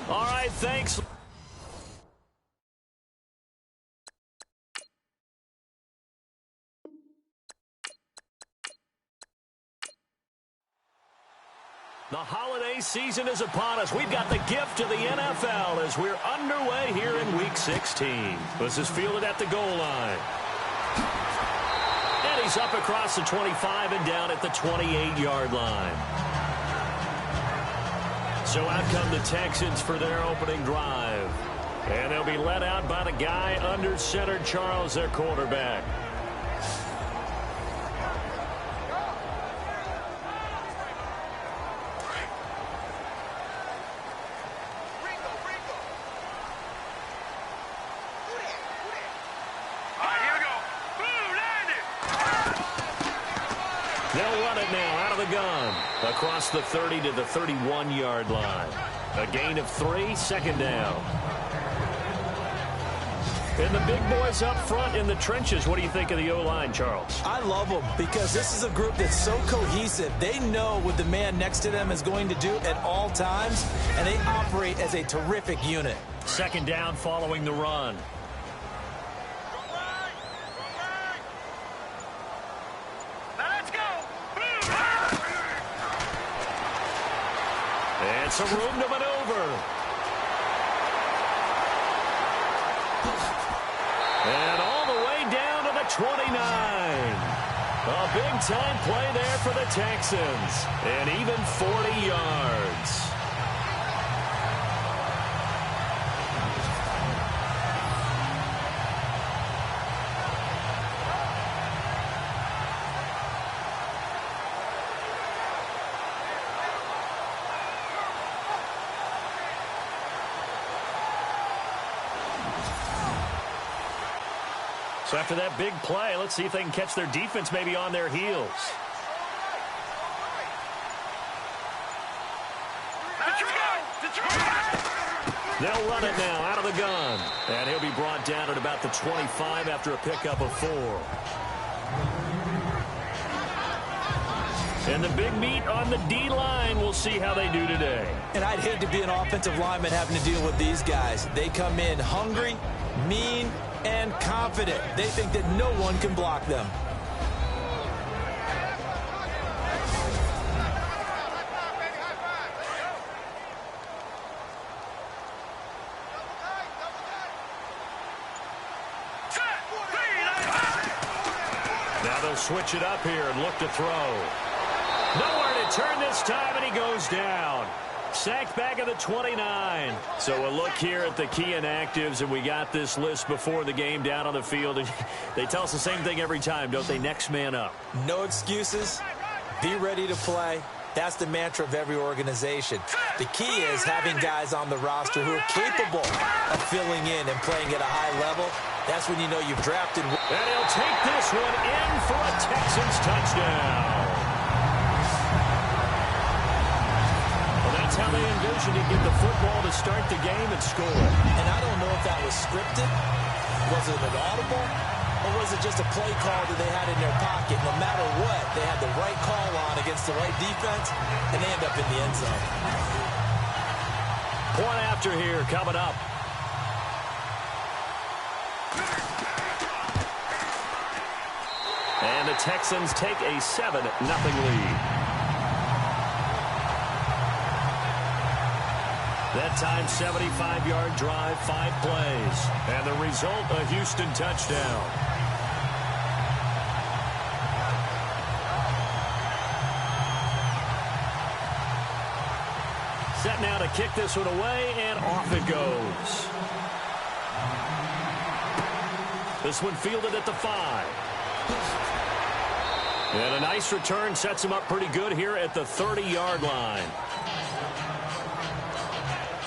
All right, thanks. The holiday season is upon us. We've got the gift of the NFL as we're underway here in Week 16. This is fielded at the goal line. And he's up across the 25 and down at the 28-yard line. So out come the Texans for their opening drive. And they'll be led out by the guy under center, Charles, their quarterback. They'll run it now out of the gun across the 30 to the 31-yard line. A gain of 3, second down. And the big boys up front in the trenches. What do you think of the O-line, Charles? I love them because this is a group that's so cohesive. They know what the man next to them is going to do at all times, and they operate as a terrific unit. Second down following the run. And some room to maneuver. And all the way down to the 29. A big-time play there for the Texans. And even 40 yards. So after that big play, let's see if they can catch their defense maybe on their heels. They'll run it now out of the gun. And he'll be brought down at about the 25 after a pickup of 4. And the big meat on the D-line, we'll see how they do today. And I'd hate to be an offensive lineman having to deal with these guys. They come in hungry, mean, and confident. They think that no one can block them. Now they'll switch it up here and look to throw. Nowhere to turn this time, and he goes down. Sacked back at the 29. So a look here at the key inactives, and we got this list before the game down on the field. They tell us the same thing every time, don't they? Next man up. No excuses. Be ready to play. That's the mantra of every organization. The key is having guys on the roster who are capable of filling in and playing at a high level. That's when you know you've drafted. And he'll take this one in for a Texans touchdown. That's how they envisioned to get the football to start the game and score. And I don't know if that was scripted. Was it an audible? Or was it just a play call that they had in their pocket? No matter what, they had the right call on against the right defense, and they end up in the end zone. Point after here coming up. And the Texans take a 7-0 lead. That time, 75-yard drive, 5 plays. And the result, a Houston touchdown. Set now to kick this one away, and off it goes. This one fielded at the 5. And a nice return sets him up pretty good here at the 30-yard line.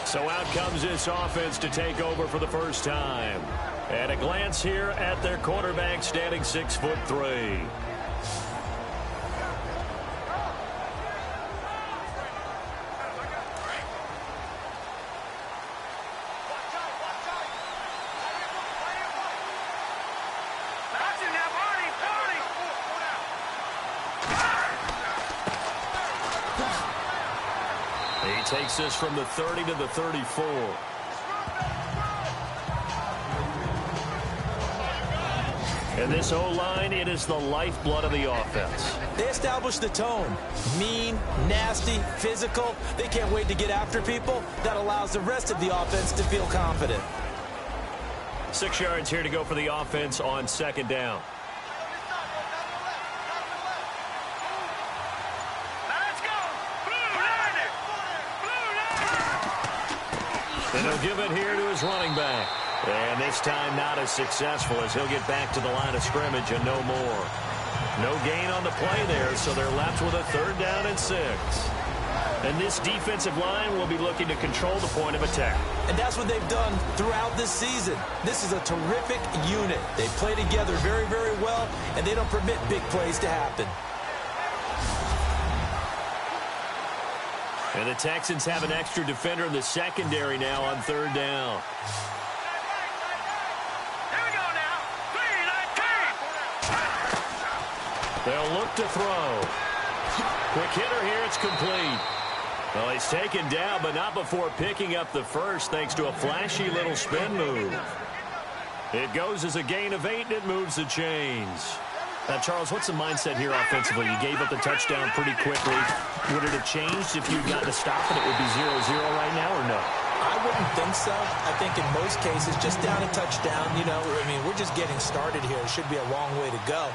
So out comes this offense to take over for the first time. And a glance here at their quarterback standing 6'3". takes this from the 30 to the 34. And this O-line, it is the lifeblood of the offense. They establish the tone. Mean, nasty, physical. They can't wait to get after people. That allows the rest of the offense to feel confident. 6 yards here to go for the offense on second down. And he'll give it here to his running back. And this time not as successful as he'll get back to the line of scrimmage and no more. No gain on the play there, so they're left with a 3rd down and 6. And this defensive line will be looking to control the point of attack. And that's what they've done throughout this season. This is a terrific unit. They play together very, very well, and they don't permit big plays to happen. And the Texans have an extra defender in the secondary now on 3rd down. They'll look to throw. Quick hitter here, it's complete. Well, he's taken down, but not before picking up the first, thanks to a flashy little spin move. It goes as a gain of 8, and it moves the chains. Now, Charles, what's the mindset here offensively? You gave up the touchdown pretty quickly. Would it have changed if you'd gotten a stop and it would be 0-0 right now, or no? I wouldn't think so. I think in most cases, just down a touchdown, we're just getting started here. It should be a long way to go.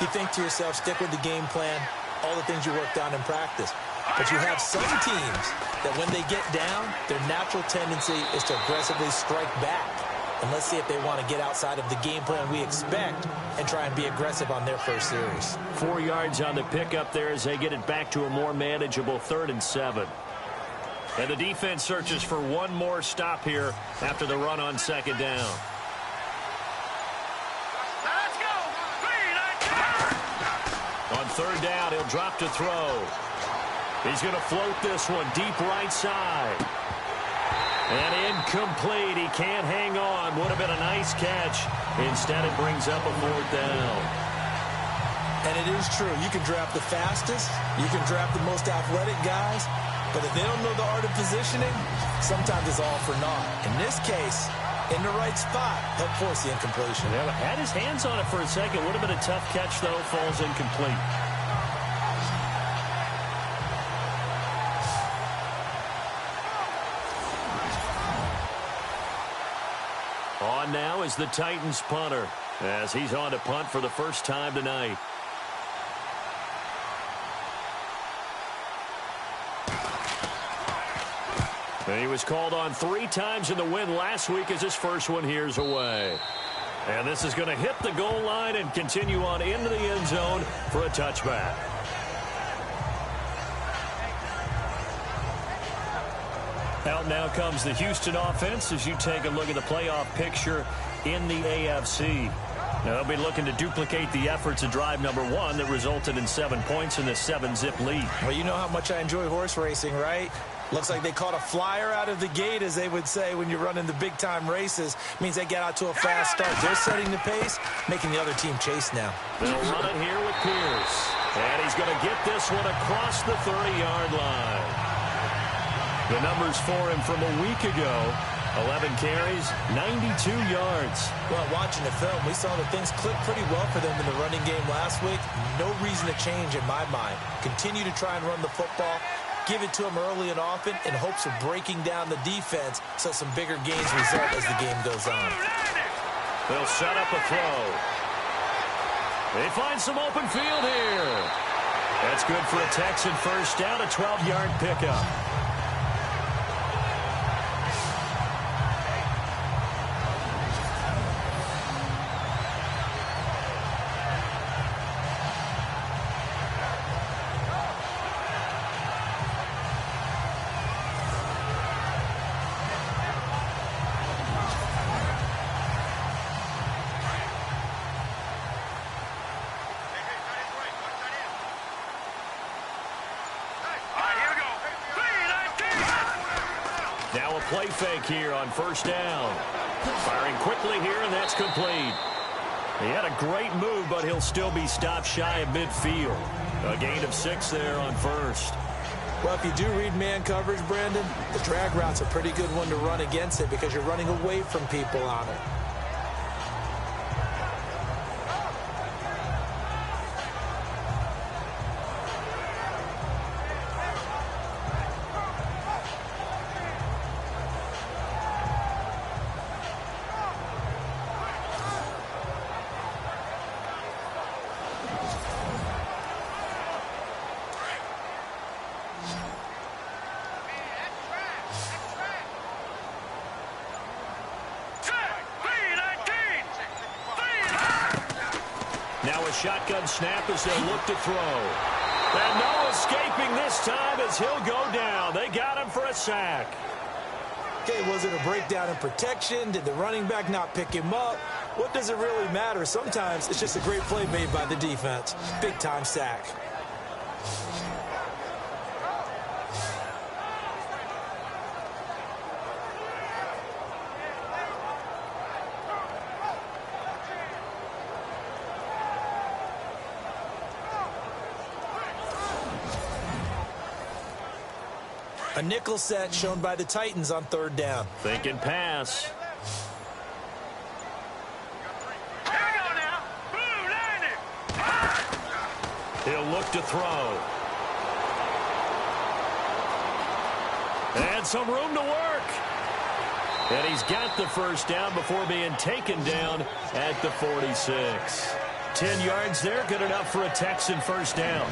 You think to yourself, stick with the game plan, all the things you worked on in practice. But you have some teams that when they get down, their natural tendency is to aggressively strike back. And let's see if they want to get outside of the game plan we expect and try and be aggressive on their first series. 4 yards on the pickup there as they get it back to a more manageable 3rd and 7. And the defense searches for one more stop here after the run on 2nd down. On 3rd down, he'll drop to throw. He's going to float this one deep right side. And incomplete. He can't hang on. Would have been a nice catch. Instead, it brings up a 4th down. And it is true. You can draft the fastest. You can draft the most athletic guys. But if they don't know the art of positioning, sometimes it's all for naught. In this case, in the right spot, help force the incompletion. Yeah, had his hands on it for a second. Would have been a tough catch, though. Falls incomplete. On now is the Titans punter as he's on to punt for the first time tonight. And he was called on 3 times in the win last week as his first one here's away. And this is going to hit the goal line and continue on into the end zone for a touchback. Out now comes the Houston offense as you take a look at the playoff picture in the AFC. Now they'll be looking to duplicate the efforts of drive number 1 that resulted in 7 points in the 7-zip lead. Well, you know how much I enjoy horse racing, right? Looks like they caught a flyer out of the gate, as they would say when you're running the big-time races. Means they get out to a fast start. They're setting the pace, making the other team chase now. They'll run it here with Pierce. And he's going to get this one across the 30-yard line. The numbers for him from a week ago, 11 carries, 92 yards. Well, watching the film, we saw that things clicked pretty well for them in the running game last week. No reason to change in my mind. Continue to try and run the football. Give it to them early and often in hopes of breaking down the defense so some bigger gains result as the game goes on. They'll set up a throw. They find some open field here. That's good for a Texan first down, a 12-yard pickup. Now a play fake here on first down. Firing quickly here, and that's complete. He had a great move, but he'll still be stopped shy of midfield. A gain of 6 there on first. Well, if you do read man coverage, Brandon, the drag route's a pretty good one to run against it because you're running away from people on it. Now a shotgun snap as they look to throw. And no escaping this time as he'll go down. They got him for a sack. Okay, was it a breakdown in protection? Did the running back not pick him up? What does it really matter? Sometimes it's just a great play made by the defense. Big-time sack. A nickel set shown by the Titans on 3rd down. Thinking pass. He'll look to throw. And some room to work. And he's got the first down before being taken down at the 46. 10 yards there, good enough for a Texan first down.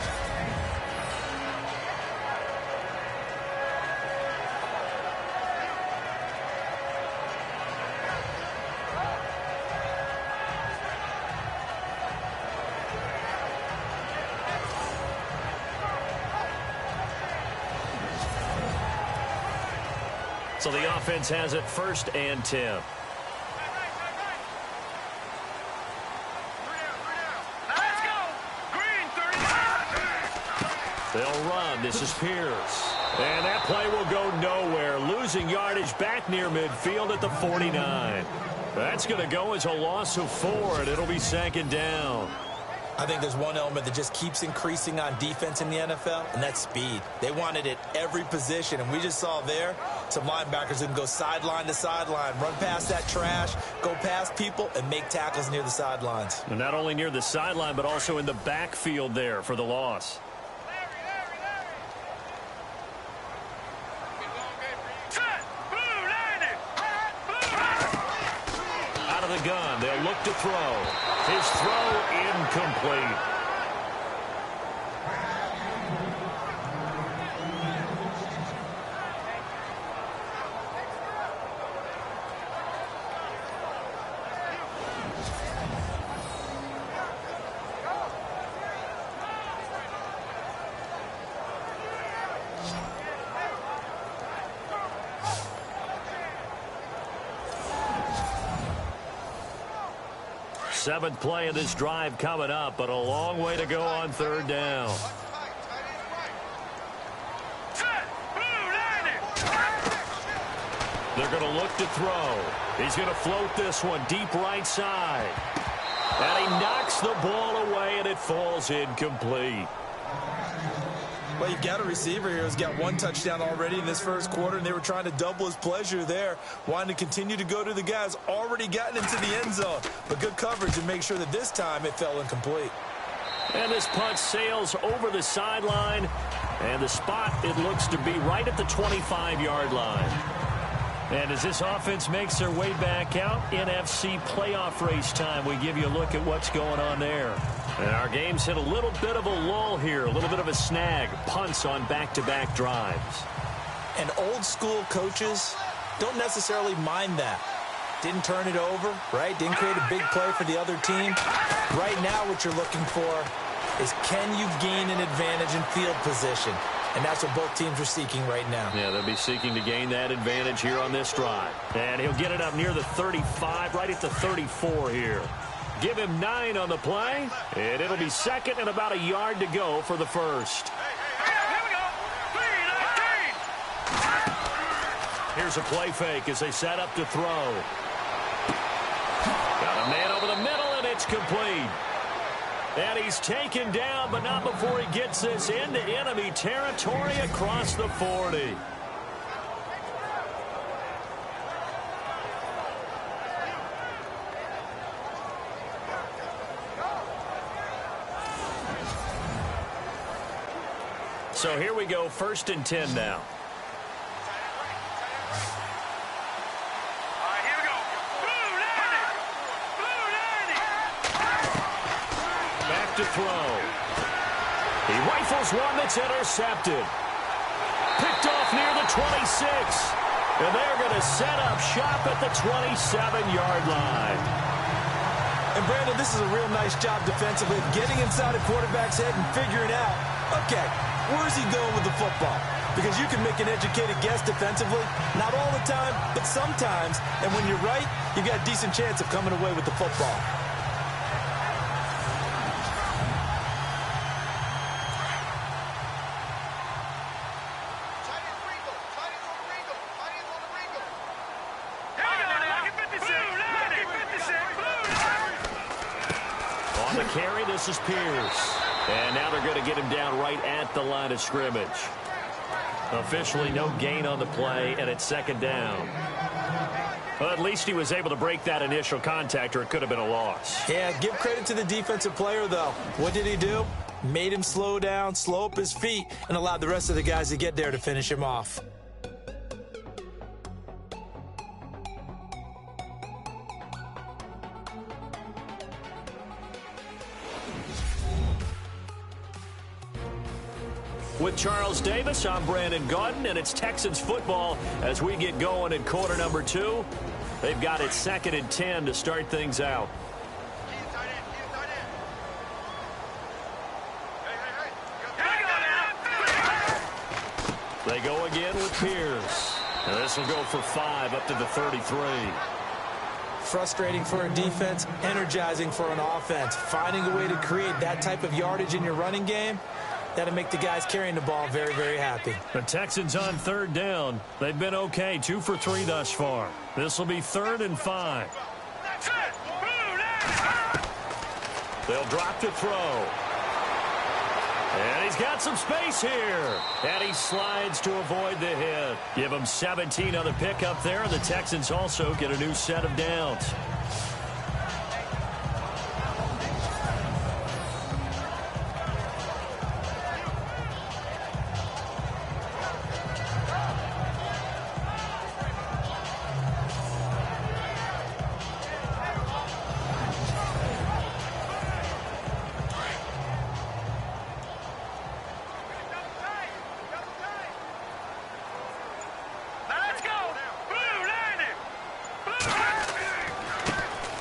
So the offense has it 1st and 10. They'll run. This is Pierce. And that play will go nowhere. Losing yardage back near midfield at the 49. That's going to go as a loss of 4, and it'll be 2nd down. I think there's one element that just keeps increasing on defense in the NFL, and that's speed. They want it at every position, and we just saw there some linebackers who can go sideline to sideline, run past that trash, go past people, and make tackles near the sidelines. And not only near the sideline, but also in the backfield there for the loss. Out of the gun, they'll look to throw. His throw incomplete. Seventh play of this drive coming up, but a long way to go on 3rd down. They're going to look to throw. He's going to float this one deep right side. And he knocks the ball away, and it falls incomplete. Well, you've got a receiver here who's got 1 touchdown already in this 1st quarter, and they were trying to double his pleasure there, wanting to continue to go to the guys already gotten into the end zone. But good coverage to make sure that this time it fell incomplete. And this punt sails over the sideline, and the spot, it looks to be right at the 25-yard line. And as this offense makes their way back out, NFC playoff race time, we give you a look at what's going on there. And our game's hit a little bit of a lull here, a little bit of a snag, punts on back-to-back drives. And old-school coaches don't necessarily mind that. Didn't turn it over, right? Didn't create a big play for the other team. Right now what you're looking for is can you gain an advantage in field position? And that's what both teams are seeking right now. Yeah, they'll be seeking to gain that advantage here on this drive. And he'll get it up near the 35, right at the 34 here. Give him 9 on the play, and it'll be 2nd and about a yard to go for the 1st. Here's a play fake as they set up to throw. Got a man over the middle, and it's complete. And he's taken down, but not before he gets this into enemy territory across the 40. So here we go, 1st and 10 now. Back to throw. He rifles one that's intercepted. Picked off near the 26. And they're going to set up shop at the 27-yard line. And Brandon, this is a real nice job defensively, getting inside a quarterback's head and figuring out, okay, where's he going with the football? Because you can make an educated guess defensively, not all the time, but sometimes. And when you're right, you've got a decent chance of coming away with the football. On the carry, this is Pierce. And now they're going to get him down right at the line of scrimmage. Officially no gain on the play, and it's 2nd down. Well, at least he was able to break that initial contact, or it could have been a loss. Yeah, give credit to the defensive player, though. What did he do? Made him slow down, slow up his feet, and allowed the rest of the guys to get there to finish him off. With Charles Davis, I'm Brandon Gaudin, and it's Texans football as we get going in quarter number 2. They've got it 2nd and 10 to start things out. They go again with Pierce. And this will go for 5 up to the 33. Frustrating for a defense, energizing for an offense. Finding a way to create that type of yardage in your running game, that'll make the guys carrying the ball very, very happy. The Texans on 3rd down. They've been okay, 2 for 3 thus far. This will be 3rd and 5. They'll drop to throw. And he's got some space here. And he slides to avoid the hit. Give him 17 on the pickup there, and the Texans also get a new set of downs.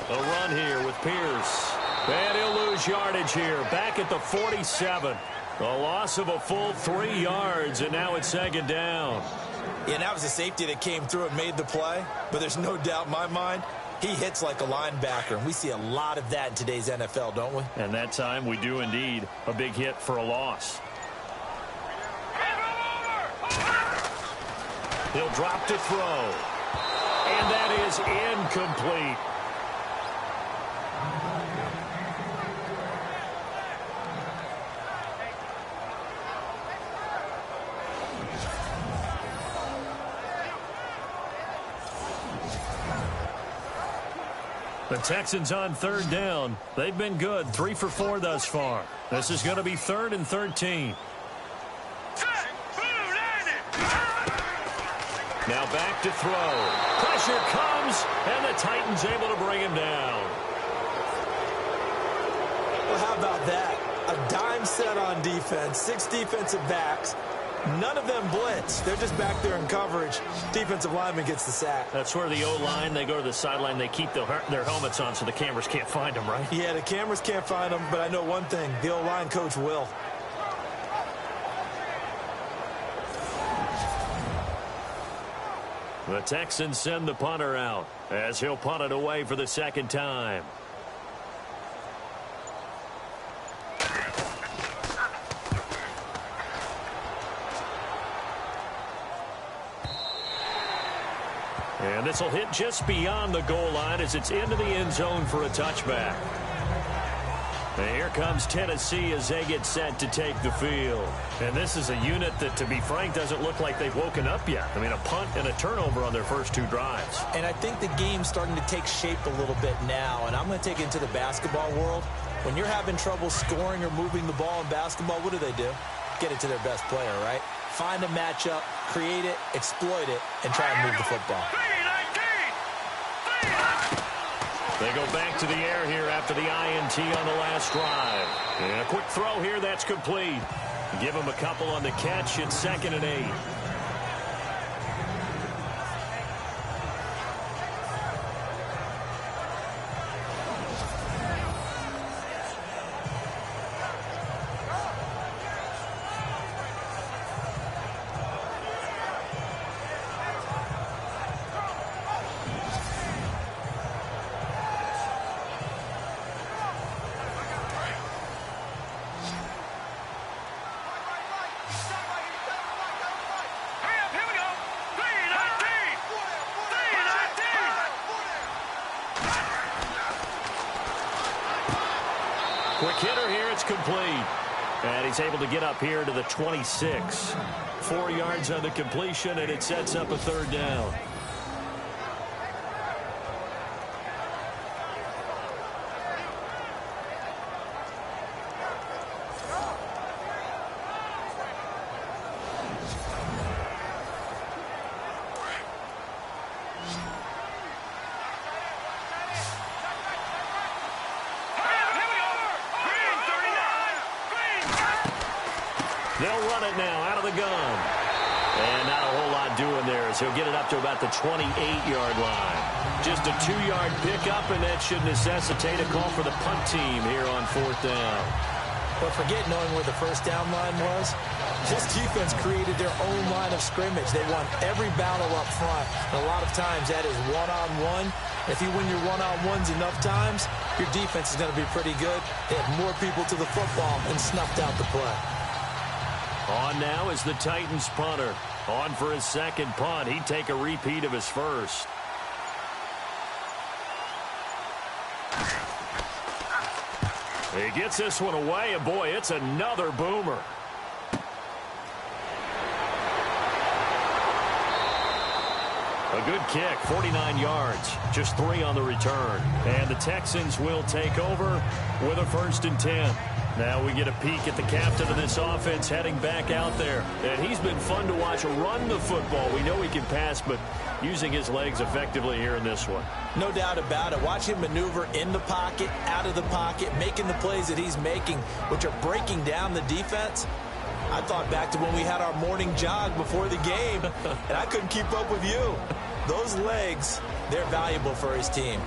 A run here with Pierce. And he'll lose yardage here. Back at the 47. A loss of a full 3 yards, and now it's 2nd down. Yeah, that was a safety that came through and made the play. But there's no doubt in my mind, he hits like a linebacker. And we see a lot of that in today's NFL, don't we? And that time we do indeed. A big hit for a loss. He'll drop to throw. And that is incomplete. The Texans on 3rd down. They've been good, 3 for 4 thus far. This is going to be 3rd and 13. Now back to throw. Pressure comes, and the Titans able to bring him down. Well, how about that? A dime set on defense, 6 defensive backs. None of them blitz. They're just back there in coverage. Defensive lineman gets the sack. That's where the O-line, they go to the sideline, they keep their helmets on so the cameras can't find them, right? Yeah, the cameras can't find them, but I know one thing. The O-line coach will. The Texans send the punter out as he'll punt it away for the 2nd time. And this will hit just beyond the goal line as it's into the end zone for a touchback. And here comes Tennessee as they get set to take the field. And this is a unit that, to be frank, doesn't look like they've woken up yet. I mean, a punt and a turnover on their first 2 drives. And I think the game's starting to take shape a little bit now. And I'm going to take it into the basketball world. When you're having trouble scoring or moving the ball in basketball, what do? Get it to their best player, right? Find a matchup, create it, exploit it, and try and move the football. They go back to the air here after the INT on the last drive. And a quick throw here, that's complete. Give him a couple on the catch. It's 2nd and 8. Quick hitter here, it's complete. And he's able to get up here to the 26. 4 yards on the completion, and it sets up a 3rd down. They'll run it now out of the gun. And not a whole lot doing there as he'll get it up to about the 28-yard line. Just a 2-yard pickup, and that should necessitate a call for the punt team here on 4th down. But forget knowing where the first down line was. This defense created their own line of scrimmage. They won every battle up front. And a lot of times that is one-on-one. If you win your one-on-ones enough times, your defense is going to be pretty good. They have more people to the football and snuffed out the play. On now is the Titans punter. On for his 2nd punt. He'd take a repeat of his first. He gets this one away, and boy, it's another boomer. A good kick, 49 yards, just 3 on the return. And the Texans will take over with a 1st and 10. Now we get a peek at the captain of this offense heading back out there. And he's been fun to watch run the football. We know he can pass, but using his legs effectively here in this one. No doubt about it. Watch him maneuver in the pocket, out of the pocket, making the plays that he's making, which are breaking down the defense. I thought back to when we had our morning jog before the game, and I couldn't keep up with you. Those legs, they're valuable for his team.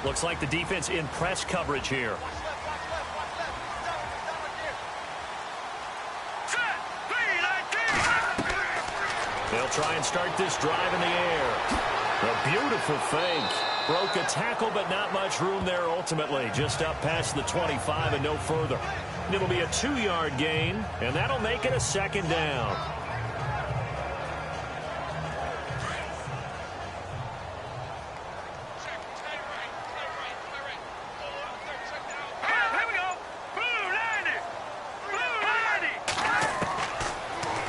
Looks like the defense in press coverage here. They'll try and start this drive in the air. A beautiful fake. Broke a tackle, but not much room there ultimately. Just up past the 25 and no further. It'll be a 2-yard gain, and that'll make it a 2nd down.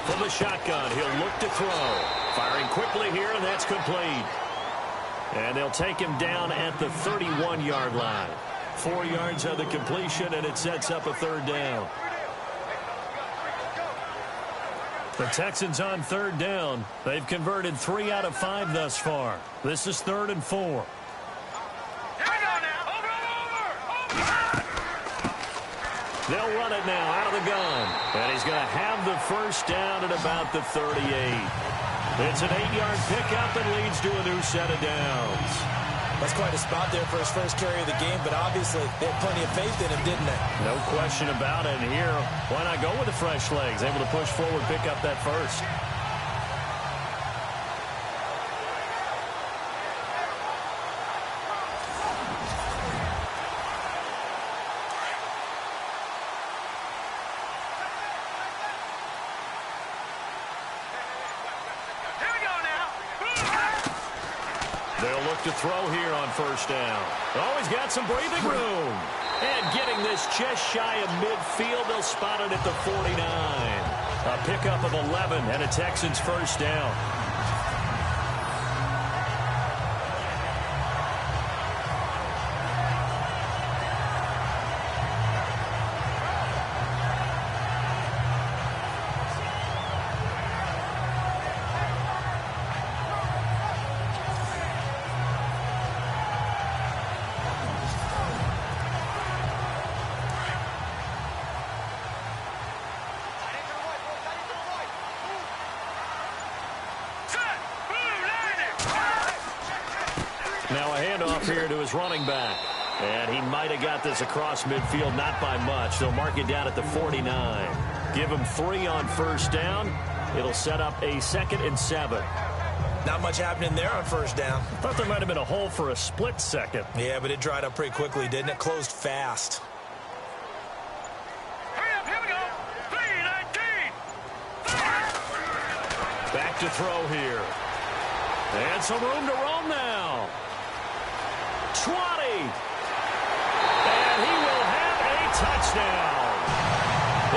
From the shotgun, he'll look to throw. Firing quickly here, and that's complete. And they'll take him down at the 31-yard line. 4 yards on the completion, and it sets up a 3rd down. The Texans on 3rd down. They've converted 3 out of 5 thus far. This is 3rd and 4. They'll run it now out of the gun. And he's going to have the 1st down at about the 38. It's an 8-yard pickup and leads to a new set of downs. That's quite a spot there for his first carry of the game, but obviously they had plenty of faith in him, didn't they? No question about it. And here, why not go with the fresh legs? Able to push forward, pick up that 1st. They'll look to throw here on first down. Oh, he's got some breathing room. And getting this just shy of midfield, they'll spot it at the 49. A pickup of 11 and a Texans first down. Now a handoff here to his running back. And he might have got this across midfield, not by much. They'll mark it down at the 49. Give him 3 on first down. It'll set up a 2nd and 7. Not much happening there on first down. I thought there might have been a hole for a split second. Yeah, but it dried up pretty quickly, didn't it? Closed fast. Hurry up, here we go. 3-19. Back to throw here. And some room to roam now. 20. And he will have a touchdown.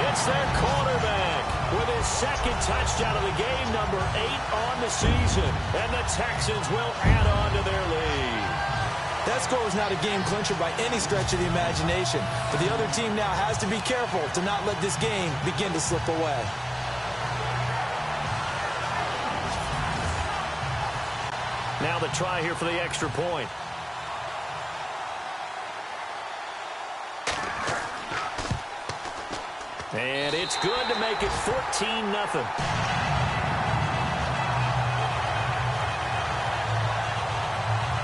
It's their quarterback with his 2nd touchdown of the game, number 8 on the season. And the Texans will add on to their lead. That score is not a game clincher by any stretch of the imagination. But the other team now has to be careful to not let this game begin to slip away. Now the try here for the extra point. And it's good to make it 14-0.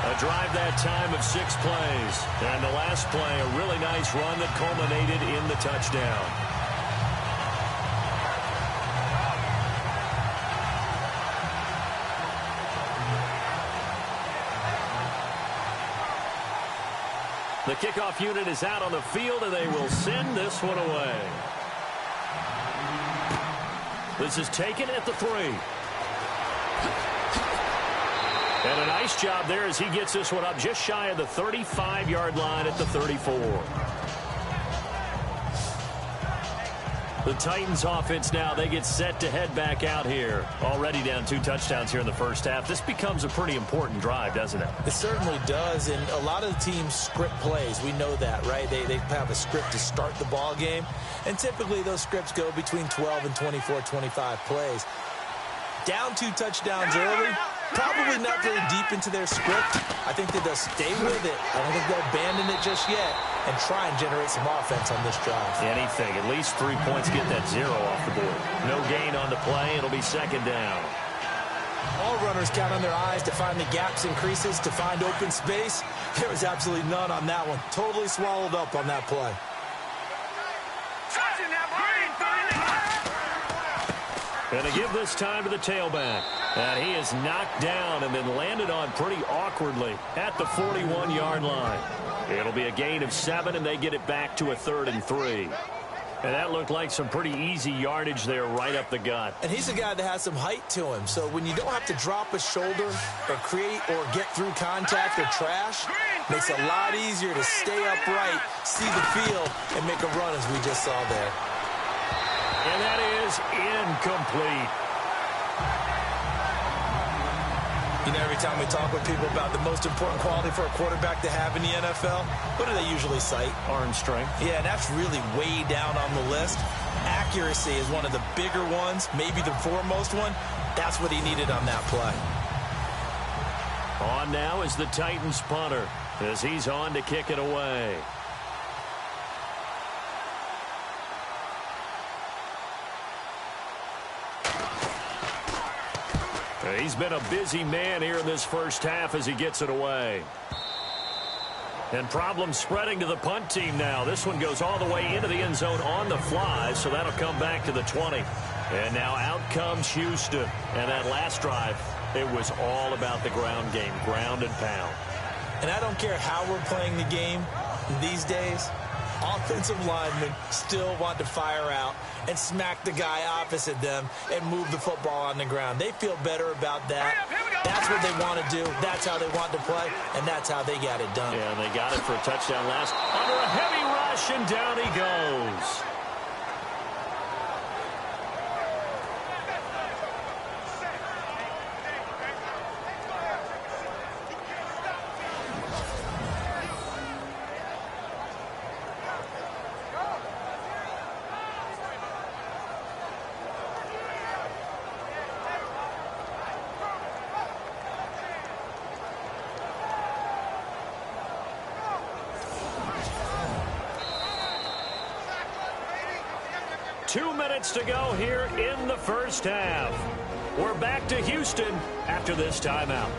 A drive that time of 6 plays. And the last play, a really nice run that culminated in the touchdown. The kickoff unit is out on the field, and they will send this one away. This is taken at the 3. And a nice job there as he gets this one up just shy of the 35-yard line at the 34. The Titans offense now, they get set to head back out here. Already down 2 touchdowns here in the first half. This becomes a pretty important drive, doesn't it? It certainly does, and a lot of the teams script plays. We know that, right? They have a script to start the ball game, and typically those scripts go between 12 and 24, 25 plays. Down 2 touchdowns early, probably not very deep into their script. I think that they'll stay with it. I don't think they'll abandon it just yet and try and generate some offense on this drive. Anything, at least 3 points, get that 0 off the board. No gain on the play. It'll be 2nd down. All runners count on their eyes to find the gaps and creases, to find open space. There was absolutely none on that one. Totally swallowed up on that play. And to give this time to the tailback. And he is knocked down and then landed on pretty awkwardly at the 41-yard line. It'll be a gain of 7, and they get it back to a 3rd and 3. And that looked like some pretty easy yardage there right up the gut. And he's a guy that has some height to him. So when you don't have to drop a shoulder or create or get through contact or trash, makes it a lot easier to stay upright, see the field, and make a run as we just saw there. And that is incomplete. You know, every time we talk with people about the most important quality for a quarterback to have in the NFL, what do they usually cite? Arm strength. Yeah, that's really way down on the list. Accuracy is one of the bigger ones, maybe the foremost one. That's what he needed on that play. On now is the Titans punter as he's on to kick it away. He's been a busy man here in this first half as he gets it away. And problems spreading to the punt team now. This one goes all the way into the end zone on the fly, so that'll come back to the 20. And now out comes Houston. And that last drive, it was all about the ground game, ground and pound. And I don't care how we're playing the game these days, offensive linemen still want to fire out and smack the guy opposite them and move the football on the ground. They feel better about that. That's what they want to do. That's how they want to play, and that's how they got it done. Yeah, and they got it for a touchdown last. Under a heavy rush, and down he goes. Two minutes to go here in the first half. We're back to Houston after this timeout.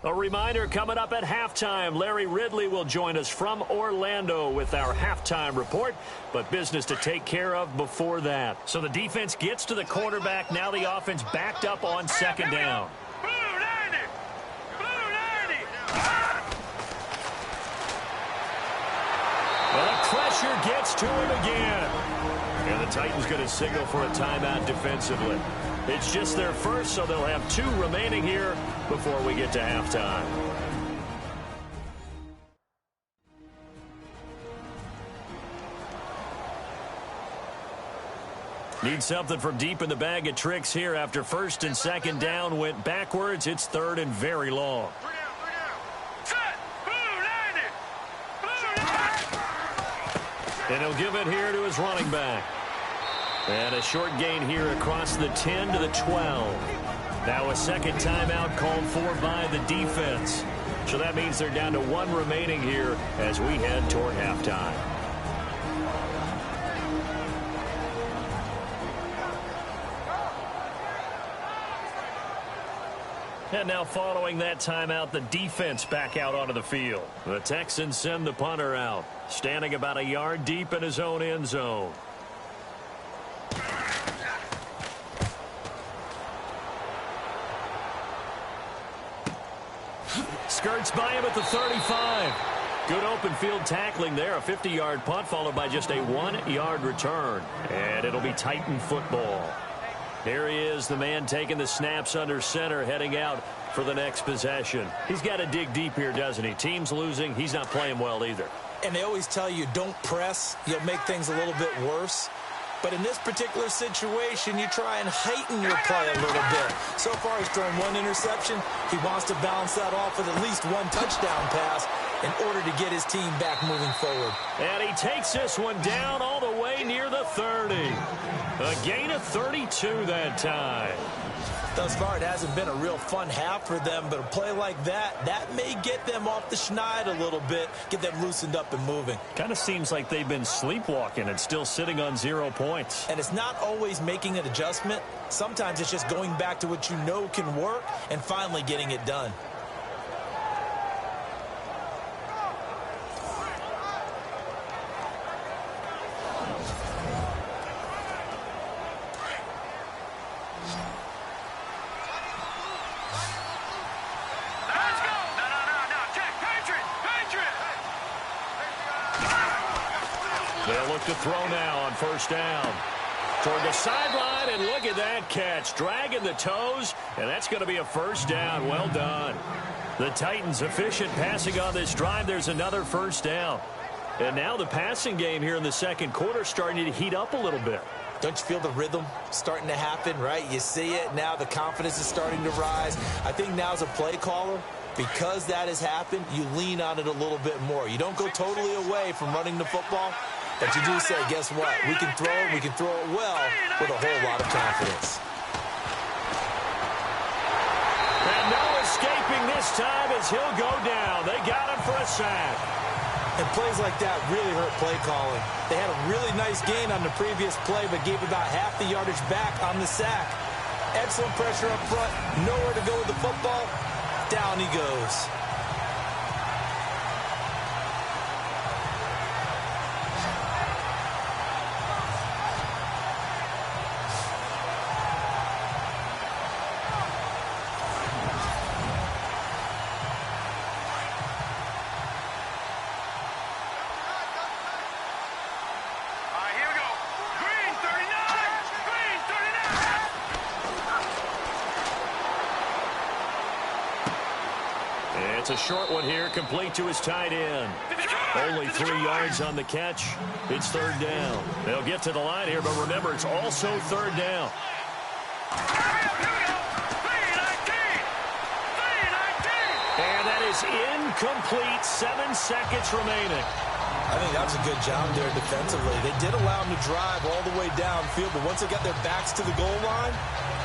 A reminder coming up at halftime. Larry Ridley will join us from Orlando with our halftime report, but business to take care of before that. So the defense gets to the quarterback. Now the offense backed up on second down. Well, the pressure gets to him again. And the Titans going to signal for a timeout defensively. It's just their first, so they'll have two remaining here before we get to halftime. Need something from deep in the bag of tricks here after first and second down went backwards. It's third and very long. And he'll give it here to his running back. And a short gain here across the 10 to the 12. Now a second timeout called for by the defense. So that means they're down to one remaining here as we head toward halftime. And now following that timeout, the defense back out onto the field. The Texans send the punter out, standing about a yard deep in his own end zone. Skirts by him at the 35. Good open field tackling there. A 50-yard punt followed by just a 1-yard return. And it'll be Titan football. Here he is, the man taking the snaps under center, heading out for the next possession. He's got to dig deep here, doesn't he? Team's losing. He's not playing well either. And they always tell you, don't press. You'll make things a little bit worse. But in this particular situation, you try and heighten your play a little bit. So far, he's thrown one interception. He wants to balance that off with at least one touchdown pass in order to get his team back moving forward. And he takes this one down all the way near the 30. A gain of 32 that time. Thus far, it hasn't been a real fun half for them, but a play like that, that may get them off the schneid a little bit, get them loosened up and moving. Kind of seems like they've been sleepwalking and still sitting on 0 points. And it's not always making an adjustment. Sometimes it's just going back to what you know can work and finally getting it done. They'll look to throw now on first down. Toward the sideline, and look at that catch. Dragging the toes, and that's going to be a first down. Well done. The Titans efficient passing on this drive. There's another first down. And now the passing game here in the second quarter starting to heat up a little bit. Don't you feel the rhythm starting to happen, right? You see it now. The confidence is starting to rise. I think now as a play caller, because that has happened, you lean on it a little bit more. You don't go totally away from running the football, but you do say, guess what? We can throw it. We can throw it well with a whole lot of confidence. And no escaping this time as he'll go down. They got him for a sack. And plays like that really hurt play calling. They had a really nice gain on the previous play, but gave about half the yardage back on the sack. Excellent pressure up front. Nowhere to go with the football. Down he goes. It's a short one here, complete to his tight end. Only 3 yards on the catch. It's third down. They'll get to the line here, but remember, it's also third down. And that is incomplete. 7 seconds remaining. I think that was a good job there defensively. They did allow them to drive all the way downfield, but once they got their backs to the goal line,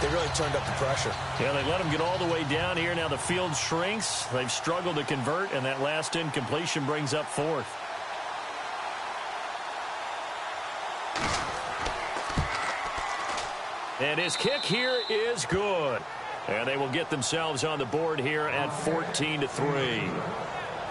they really turned up the pressure. Yeah, they let them get all the way down here. Now the field shrinks. They've struggled to convert, and that last incompletion brings up fourth. And his kick here is good. And they will get themselves on the board here at 14-3.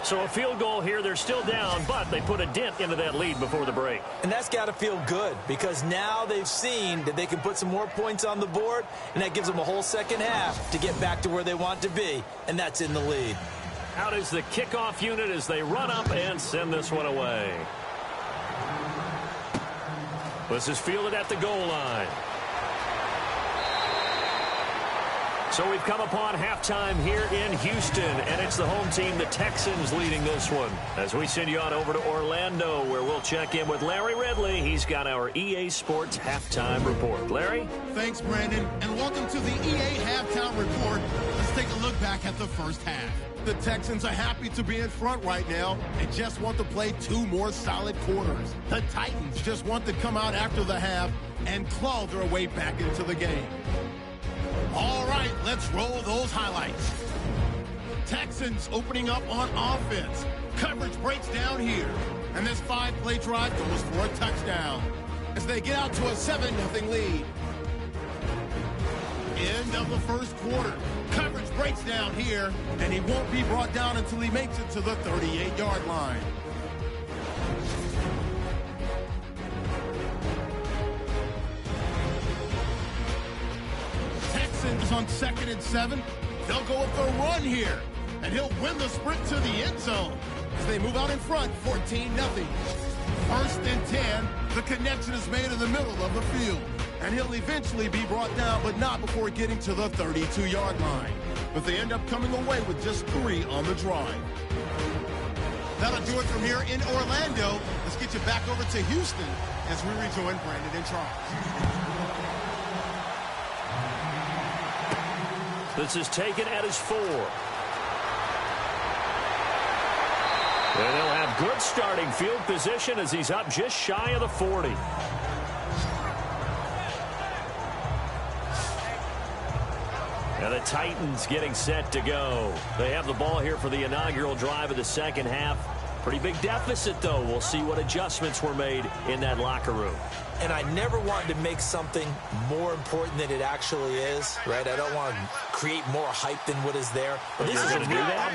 So a field goal here. They're still down, but they put a dent into that lead before the break. And that's got to feel good because now they've seen that they can put some more points on the board, and that gives them a whole second half to get back to where they want to be, and that's in the lead. Out is the kickoff unit as they run up and send this one away. This is fielded at the goal line. So we've come upon halftime here in Houston, and it's the home team, the Texans, leading this one. As we send you on over to Orlando, where we'll check in with Larry Ridley. He's got our EA Sports Halftime Report. Larry? Thanks, Brandon, and welcome to the EA Halftime Report. Let's take a look back at the first half. The Texans are happy to be in front right now and just want to play 2 more solid quarters. The Titans just want to come out after the half and claw their way back into the game. All right, let's roll those highlights. Texans opening up on offense. Coverage breaks down here. And this 5-play drive goes for a touchdown as they get out to a 7-0 lead. End of the first quarter. Coverage breaks down here, and he won't be brought down until he makes it to the 38-yard line. On 2nd and 7. They'll go with the run here, and he'll win the sprint to the end zone as they move out in front, 14-0. 1st and 10. The connection is made in the middle of the field, and he'll eventually be brought down, but not before getting to the 32-yard line. But they end up coming away with just 3 on the drive. That'll do it from here in Orlando. Let's get you back over to Houston as we rejoin Brandon and Charles. This is taken at his 4. And they'll have good starting field position as he's up just shy of the 40. And the Titans getting set to go. They have the ball here for the inaugural drive of the second half. Pretty big deficit, though. We'll see what adjustments were made in that locker room. And I never wanted to make something more important than it actually is, right? I don't want to create more hype than what is there. But this is I'm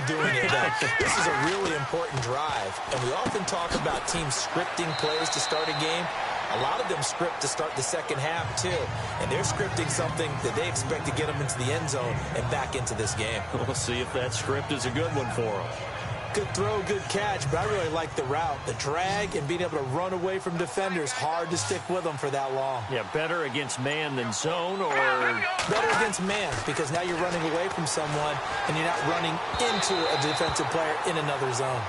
doing it, though. This is a really important drive. And we often talk about teams scripting plays to start a game. A lot of them script to start the second half, too. And they're scripting something that they expect to get them into the end zone and back into this game. We'll see if that script is a good one for them. Good throw, good catch, but I really like the route. The drag and being able to run away from defenders, hard to stick with them for that long. Yeah, better against man than zone, or better against man, because now you're running away from someone and you're not running into a defensive player in another zone.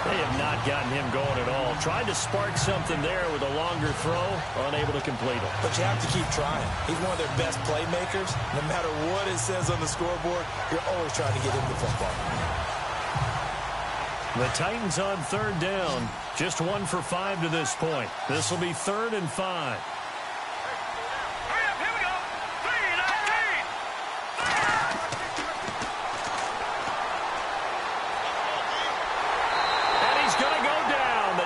They have not gotten him going at all. Tried to spark something there with a longer throw, unable to complete it. But you have to keep trying. He's one of their best playmakers. No matter what it says on the scoreboard, you're always trying to get him the football. The Titans on 3rd down. Just 1 for 5 to this point. This will be 3rd and 5.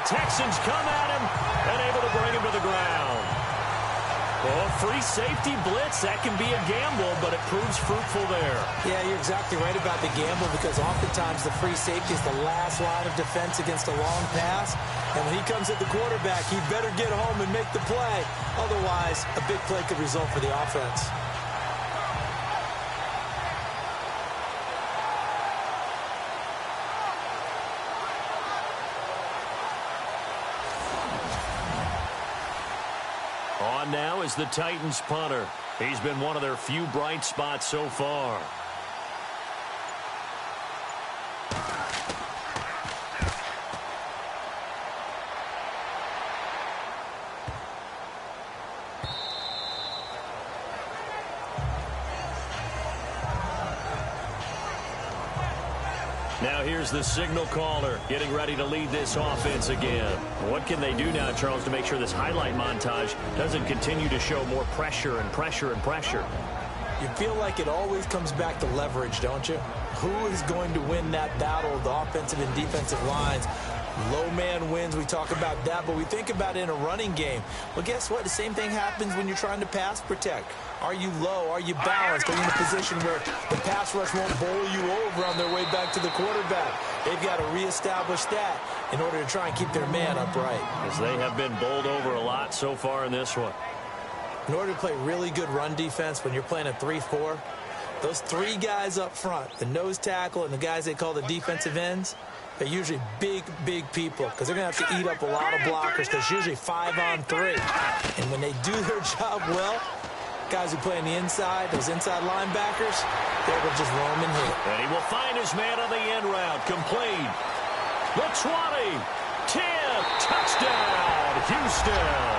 Texans come at him and able to bring him to the ground. Well, free safety blitz, that can be a gamble, but it proves fruitful there. Yeah, you're exactly right about the gamble because oftentimes the free safety is the last line of defense against a long pass. And when he comes at the quarterback, he better get home and make the play. Otherwise, a big play could result for the offense. On now is the Titans punter. He's been one of their few bright spots so far. Now here's the signal caller getting ready to lead this offense again. What can they do now, Charles, to make sure this highlight montage doesn't continue to show more pressure and pressure and pressure? You feel like it always comes back to leverage, don't you? Who is going to win that battle of the offensive and defensive lines? Low man wins. We talk about that, but we think about it in a running game. Well, guess what? The same thing happens when you're trying to pass protect. Are you low? Are you balanced? Are you in a position where the pass rush won't bowl you over on their way back to the quarterback? They've got to reestablish that in order to try and keep their man upright. As they have been bowled over a lot so far in this one. In order to play really good run defense when you're playing a 3-4, those three guys up front, the nose tackle and the guys they call the defensive ends, they're usually big, big people because they're going to have to eat up a lot of blockers because it's usually 5-on-3. And when they do their job well, guys who play on the inside, those inside linebackers, they're going to just roam and hit. And he will find his man on the end route. Complete. The 20. 10. Touchdown, Houston.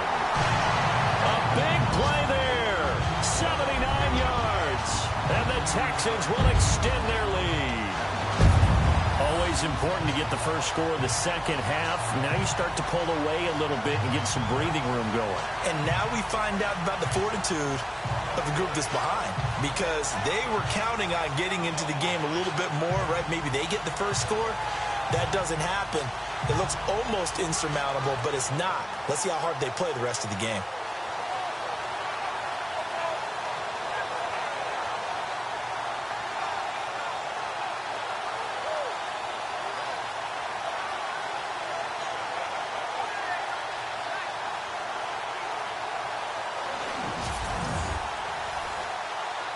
A big play there. 79 yards. And the Texans will extend their lead. Always important to get the first score of the second half. Now you start to pull away a little bit and get some breathing room going. And now we find out about the fortitude of the group that's behind because they were counting on getting into the game a little bit more, right? Maybe they get the first score. That doesn't happen. It looks almost insurmountable, but it's not. Let's see how hard they play the rest of the game.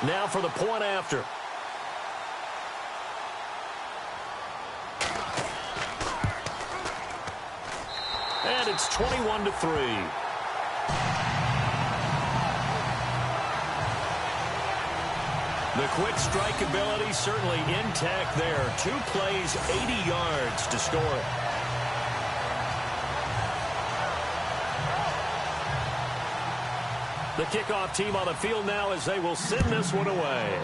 Now for the point after. And it's 21-3. The quick strike ability certainly intact there. 2 plays, 80 yards to score it. The kickoff team on the field now as they will send this one away.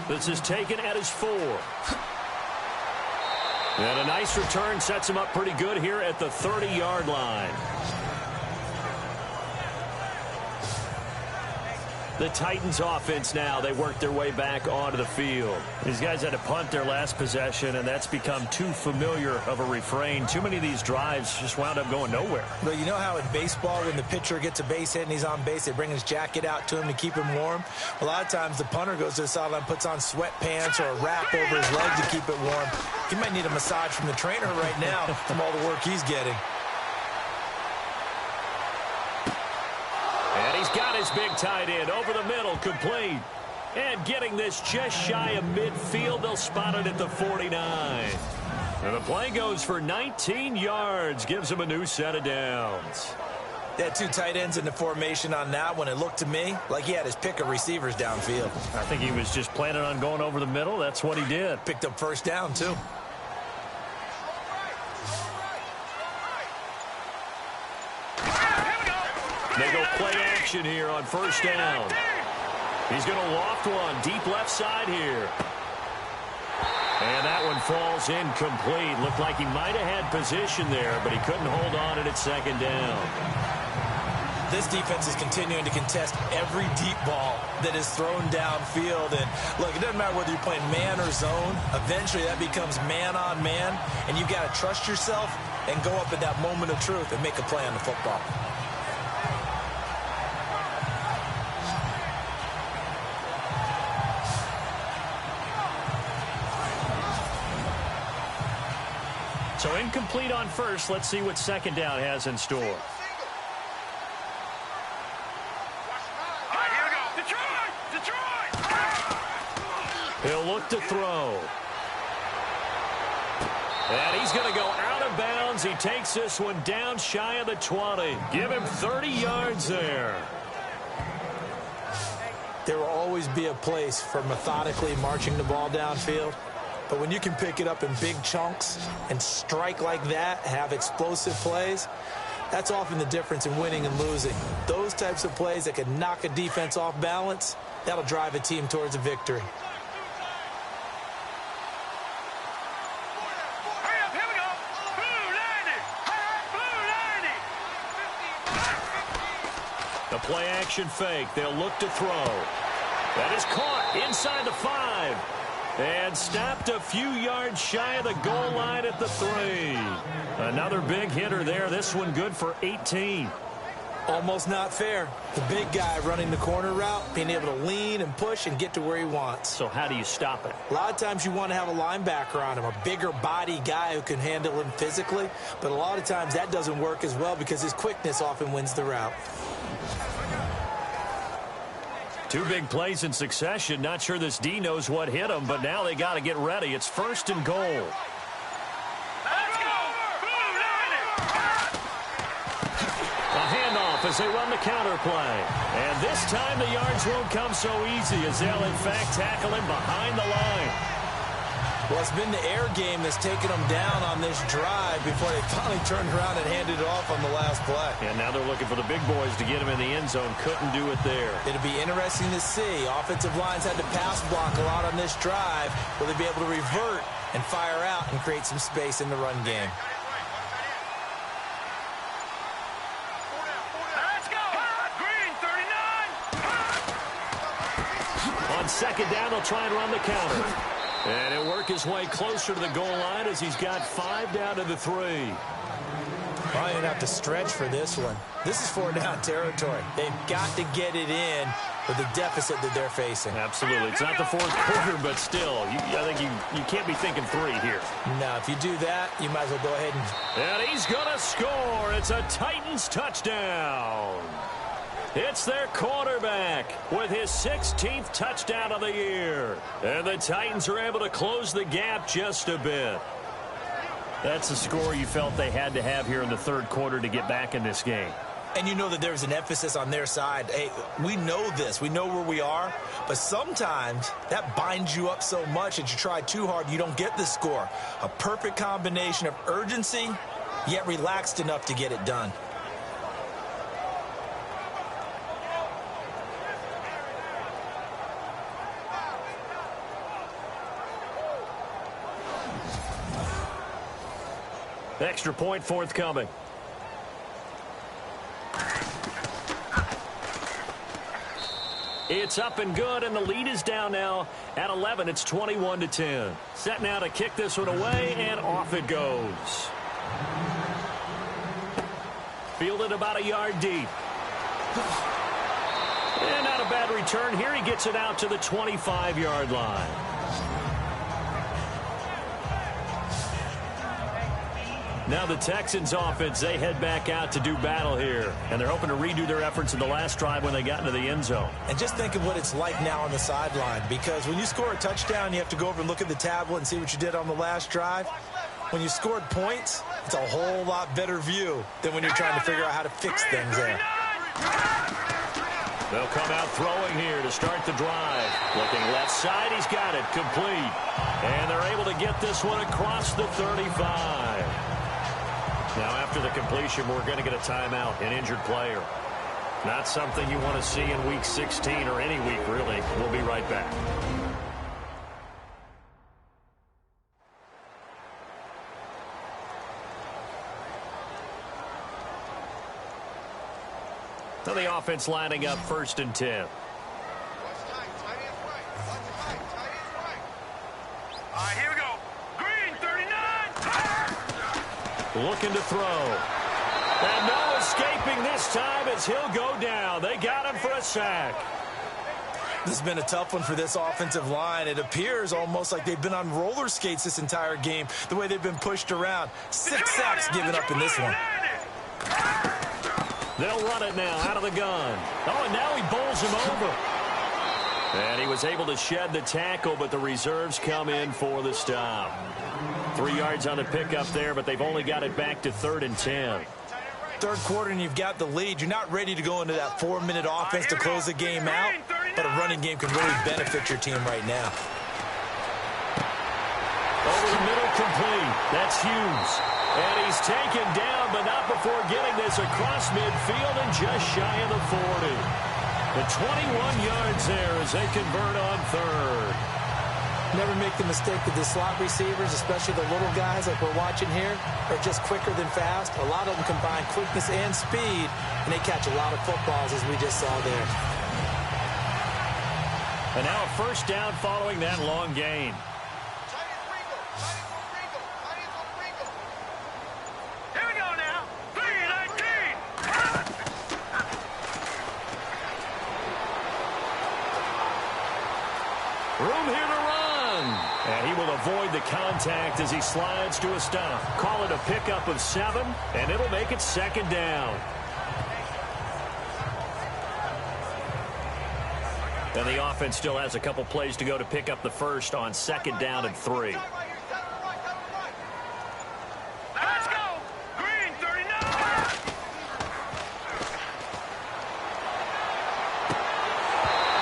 This is taken at his 4. And a nice return sets him up pretty good here at the 30-yard line. The Titans offense now, they work their way back onto the field. These guys had to punt their last possession, and that's become too familiar of a refrain. Too many of these drives just wound up going nowhere. Well, you know how in baseball when the pitcher gets a base hit and he's on base, they bring his jacket out to him to keep him warm? A lot of times the punter goes to the sideline, puts on sweatpants or a wrap over his leg to keep it warm. He might need a massage from the trainer right now from all the work he's getting. And he's got his big tight end over the middle, complete. And getting this just shy of midfield, they'll spot it at the 49. And the play goes for 19 yards, gives him a new set of downs. They had 2 tight ends in the formation on that one. It looked to me like he had his pick of receivers downfield. I think he was just planning on going over the middle. That's what he did. Picked up first down, too. They go play action here on first down. He's going to loft one deep left side here. And that one falls incomplete. Looked like he might have had position there, but he couldn't hold on at second down. This defense is continuing to contest every deep ball that is thrown downfield. And look, it doesn't matter whether you're playing man or zone. Eventually that becomes man on man, and you've got to trust yourself and go up at that moment of truth and make a play on the football. So incomplete on first. Let's see what second down has in store. All right, here we go. Detroit! He'll look to throw. And he's going to go out of bounds. He takes this one down shy of the 20. Give him 30 yards there. There will always be a place for methodically marching the ball downfield. But when you can pick it up in big chunks and strike like that, have explosive plays, that's often the difference in winning and losing. Those types of plays that can knock a defense off balance, that'll drive a team towards a victory. play action fake. They'll look to throw. That is caught inside the 5. And stopped a few yards shy of the goal line at the 3. Another big hitter there. This one good for 18. Almost not fair. The big guy running the corner route, being able to lean and push and get to where he wants. So how do you stop it? A lot of times you want to have a linebacker on him, a bigger body guy who can handle him physically. But a lot of times that doesn't work as well because his quickness often wins the route. 2 big plays in succession. Not sure this D knows what hit him, but now they got to get ready. It's 1st and goal. Let's go! A handoff as they run the counter play. And this time the yards won't come so easy as they'll, in fact, tackle him behind the line. Well, it's been the air game that's taken them down on this drive before they finally turned around and handed it off on the last play. And now they're looking for the big boys to get him in the end zone. Couldn't do it there. It'll be interesting to see. Offensive lines had to pass block a lot on this drive. Will they be able to revert and fire out and create some space in the run game? Let's go! Green, 39! On 2nd down, they'll try and run the counter. And he'll work his way closer to the goal line as he's got 5 down to the 3. Probably going to have to stretch for this one. This is 4 down territory. They've got to get it in with the deficit that they're facing. Absolutely. It's not the 4th quarter, but still, I think you can't be thinking 3 here. Now, if you do that, you might as well go ahead And he's going to score. It's a Titans touchdown. It's their quarterback with his 16th touchdown of the year. And the Titans are able to close the gap just a bit. That's the score you felt they had to have here in the 3rd quarter to get back in this game. And you know that there's an emphasis on their side. Hey, we know this. We know where we are. But sometimes that binds you up so much that you try too hard, you don't get the score. A perfect combination of urgency, yet relaxed enough to get it done. Extra point forthcoming. It's up and good, and the lead is down now at 11. It's 21-10. Set now to kick this one away, and off it goes. Fielded about a yard deep. And not a bad return here. He gets it out to the 25-yard line. Now the Texans offense, they head back out to do battle here. And they're hoping to redo their efforts in the last drive when they got into the end zone. And just think of what it's like now on the sideline. Because when you score a touchdown, you have to go over and look at the tablet and see what you did on the last drive. When you scored points, it's a whole lot better view than when you're trying to figure out how to fix things there. They'll come out throwing here to start the drive. Looking left side, he's got it complete. And they're able to get this one across the 35. Now, after the completion, we're going to get a timeout, an injured player. Not something you want to see in Week 16 or any week, really. We'll be right back. So the offense lining up 1st and 10. All right, here we go. Green, 39. Looking to throw. And no escaping this time as he'll go down. They got him for a sack. This has been a tough one for this offensive line. It appears almost like they've been on roller skates this entire game, the way they've been pushed around. 6 sacks given up in this one. They'll run it now out of the gun. Oh, and now he bowls him over. And he was able to shed the tackle, but the reserves come in for the stop. 3 yards on the pickup there, but they've only got it back to 3rd and 10. 3rd quarter and you've got the lead. You're not ready to go into that 4-minute offense to close the game out, but a running game can really benefit your team right now. Over the middle, complete. That's Hughes. And he's taken down, but not before getting this across midfield and just shy of the 40. The 21 yards there as they convert on 3rd. Never make the mistake that the slot receivers, especially the little guys like we're watching here, are just quicker than fast. A lot of them combine quickness and speed, and they catch a lot of footballs, as we just saw there. And now a first down following that long gain. Here we go now. 3-19. Room here to run. And he will avoid the contact as he slides to a stop. Call it a pickup of 7, and it'll make it second down. And the offense still has a couple plays to go to pick up the first on second down and 3. Let's go. Green 39.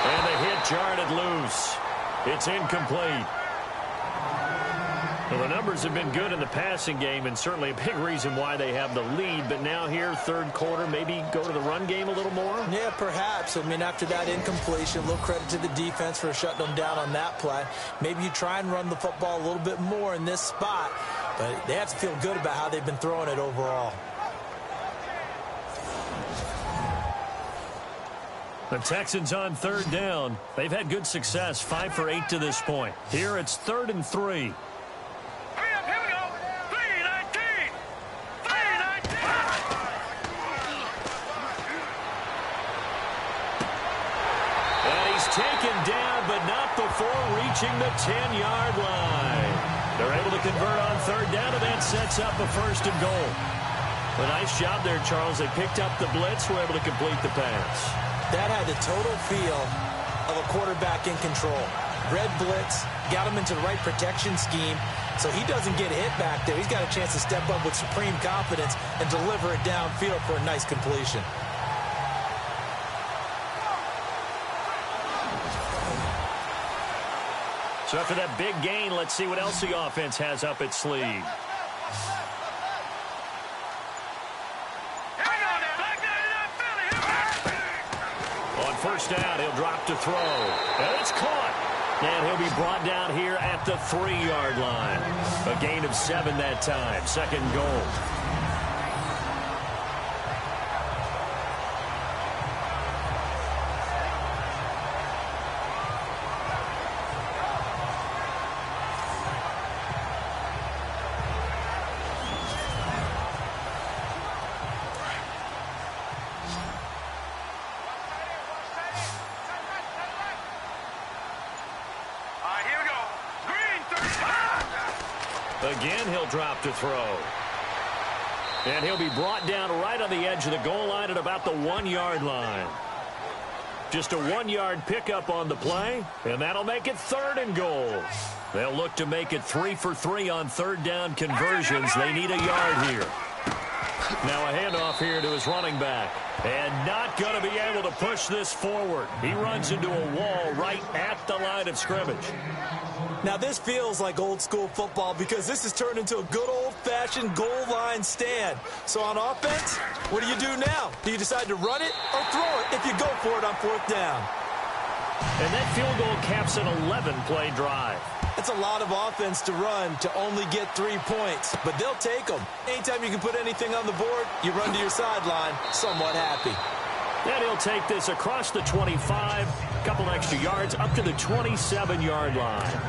And the hit jarred it loose. It's incomplete. Well, the numbers have been good in the passing game, and certainly a big reason why they have the lead. But now here, third quarter, maybe go to the run game a little more? Yeah, perhaps. I mean, after that incompletion, a little credit to the defense for shutting them down on that play. Maybe you try and run the football a little bit more in this spot, but they have to feel good about how they've been throwing it overall. The Texans on third down. They've had good success, 5 for 8 to this point. Here it's 3rd and 3. Hurry up, here we go. 3-19. 3-19. And he's taken down, but not before reaching the 10-yard line. They're able to convert on third down, and that sets up a 1st and goal. A nice job there, Charles. They picked up the blitz, were able to complete the pass. That had the total feel of a quarterback in control. Red blitz, got him into the right protection scheme, so he doesn't get hit back there. He's got a chance to step up with supreme confidence and deliver it downfield for a nice completion. So after that big gain, let's see what else the offense has up its sleeve. First down, he'll drop to throw. And it's caught. And he'll be brought down here at the 3-yard line. A gain of 7 that time. 2nd and goal. Again, he'll drop to throw. And he'll be brought down right on the edge of the goal line at about the 1-yard line. Just a 1-yard pickup on the play, and that'll make it 3rd and goal. They'll look to make it 3 for 3 on third down conversions. They need a yard here. Now a handoff here to his running back. And not going to be able to push this forward. He runs into a wall right at the line of scrimmage. Now this feels like old school football because this has turned into a good old-fashioned goal line stand. So on offense, what do you do now? Do you decide to run it or throw it if you go for it on 4th down? And that field goal caps an 11-play drive. That's a lot of offense to run to only get 3 points, but they'll take them. Anytime you can put anything on the board, you run to your sideline somewhat happy. And he'll take this across the 25, a couple extra yards, up to the 27-yard line.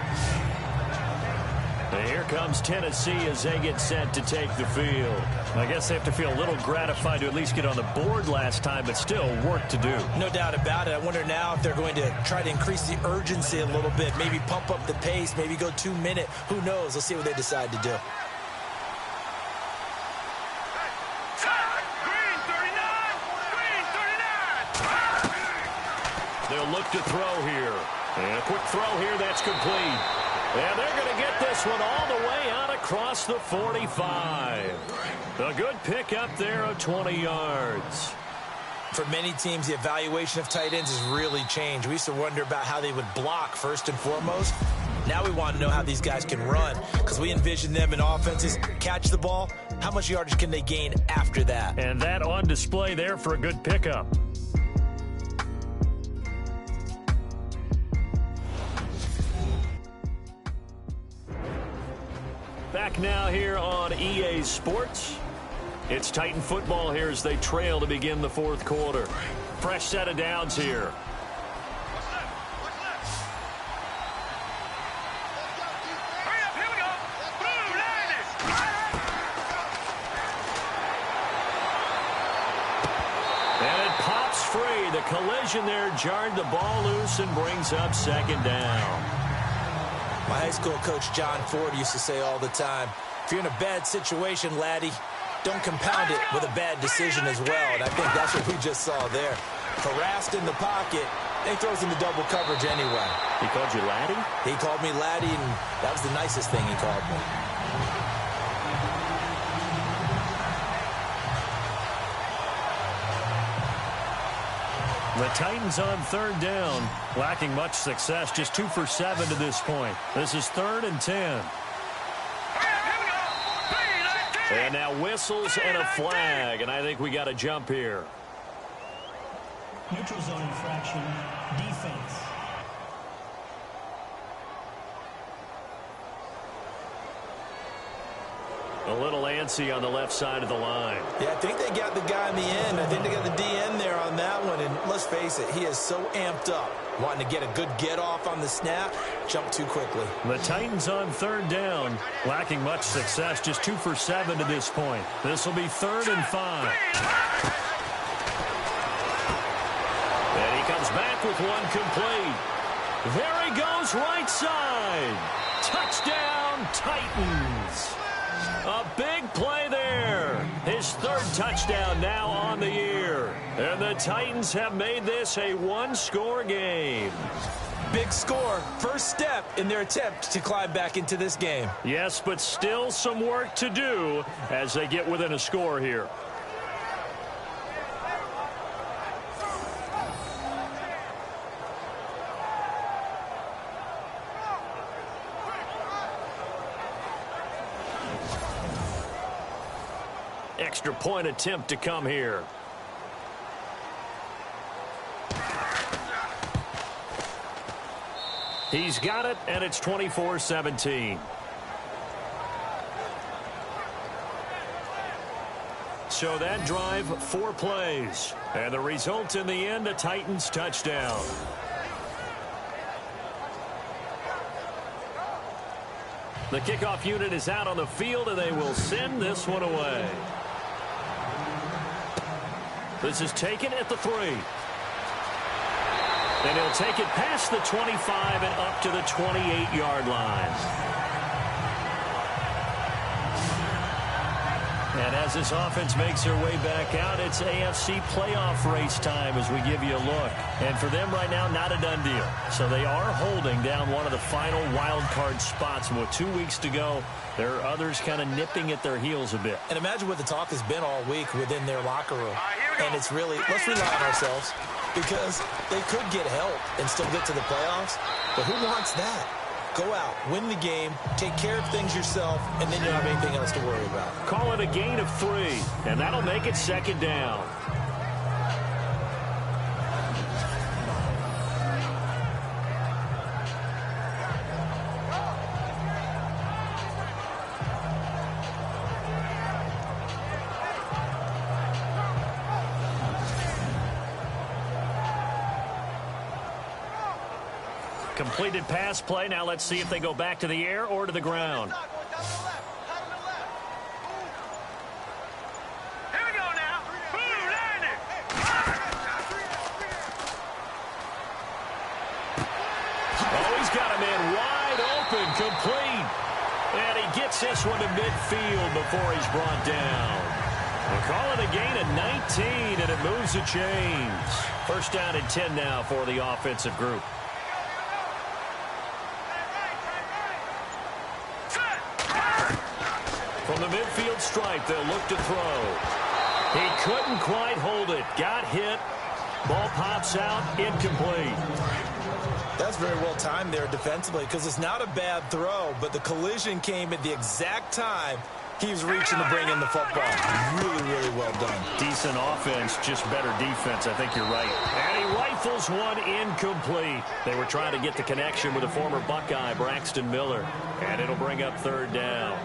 And here comes Tennessee as they get set to take the field. I guess they have to feel a little gratified to at least get on the board last time, but still work to do. No doubt about it. I wonder now if they're going to try to increase the urgency a little bit, maybe pump up the pace, maybe go 2-minute. Who knows? Let's see what they decide to do. They'll look to throw here. And a quick throw here, that's complete. And they're going to get this one all the way out across the 45. A good pick up there of 20 yards. For many teams, the evaluation of tight ends has really changed. We used to wonder about how they would block first and foremost. Now we want to know how these guys can run because we envision them in offenses catch the ball. How much yardage can they gain after that? And that on display there for a good pickup. Back now here on EA Sports. It's Titan football here as they trail to begin the fourth quarter. Fresh set of downs here. The collision there jarred the ball loose and brings up second down. My high school coach John Ford used to say all the time, if you're in a bad situation, laddie, don't compound it with a bad decision as well. And I think that's what we just saw there. Harassed in the pocket, he throws into double coverage anyway. He called you laddie? He called me laddie, and that was the nicest thing he called me. The Titans on third down, lacking much success, just 2 for 7 to this point. This is 3rd and 10. And now whistles and a flag, and I think we got a jump here. Neutral zone infraction, defense. A little antsy on the left side of the line. Yeah, I think they got the guy in the end. I think they got the DN there on that one. And let's face it, he is so amped up, wanting to get a good get-off on the snap, jump too quickly. The Titans on third down, lacking much success, just 2 for 7 to this point. This will be 3rd and 5. And he comes back with one complete. There he goes, right side. Touchdown, Titans. A big play there. His 3rd touchdown now on the year. And the Titans have made this a one-score game. Big score. First step in their attempt to climb back into this game. Yes, but still some work to do as they get within a score here. Extra point attempt to come here. He's got it, and it's 24-17. So that drive, 4 plays. And the result in the end, a Titans touchdown. The kickoff unit is out on the field, and they will send this one away. This is taken at the 3. And he'll take it past the 25 and up to the 28-yard line. And as this offense makes their way back out, it's AFC playoff race time as we give you a look. And for them right now, not a done deal. So they are holding down one of the final wild card spots. And with 2 weeks to go, there are others kind of nipping at their heels a bit. And imagine what the talk has been all week within their locker room. And it's really, let's rely on ourselves, because they could get help and still get to the playoffs. But who wants that? Go out, win the game, take care of things yourself, and then you don't have anything else to worry about. Call it a gain of 3, and that'll make it 2nd down. Completed pass play. Now let's see if they go back to the air or to the ground. Here we go now. Landing. Oh, he's got a man wide open, complete. And he gets this one to midfield before he's brought down. We'll call it a gain of 19, and it moves the chains. 1st down and 10 now for the offensive group. From the midfield stripe, they'll look to throw. He couldn't quite hold it. Got hit. Ball pops out. Incomplete. That's very well timed there defensively, because it's not a bad throw, but the collision came at the exact time He was reaching to bring in the football. Really, really well done. Decent offense, just better defense. I think you're right. And he rifles one incomplete. They were trying to get the connection with the former Buckeye, Braxton Miller. And it'll bring up third down.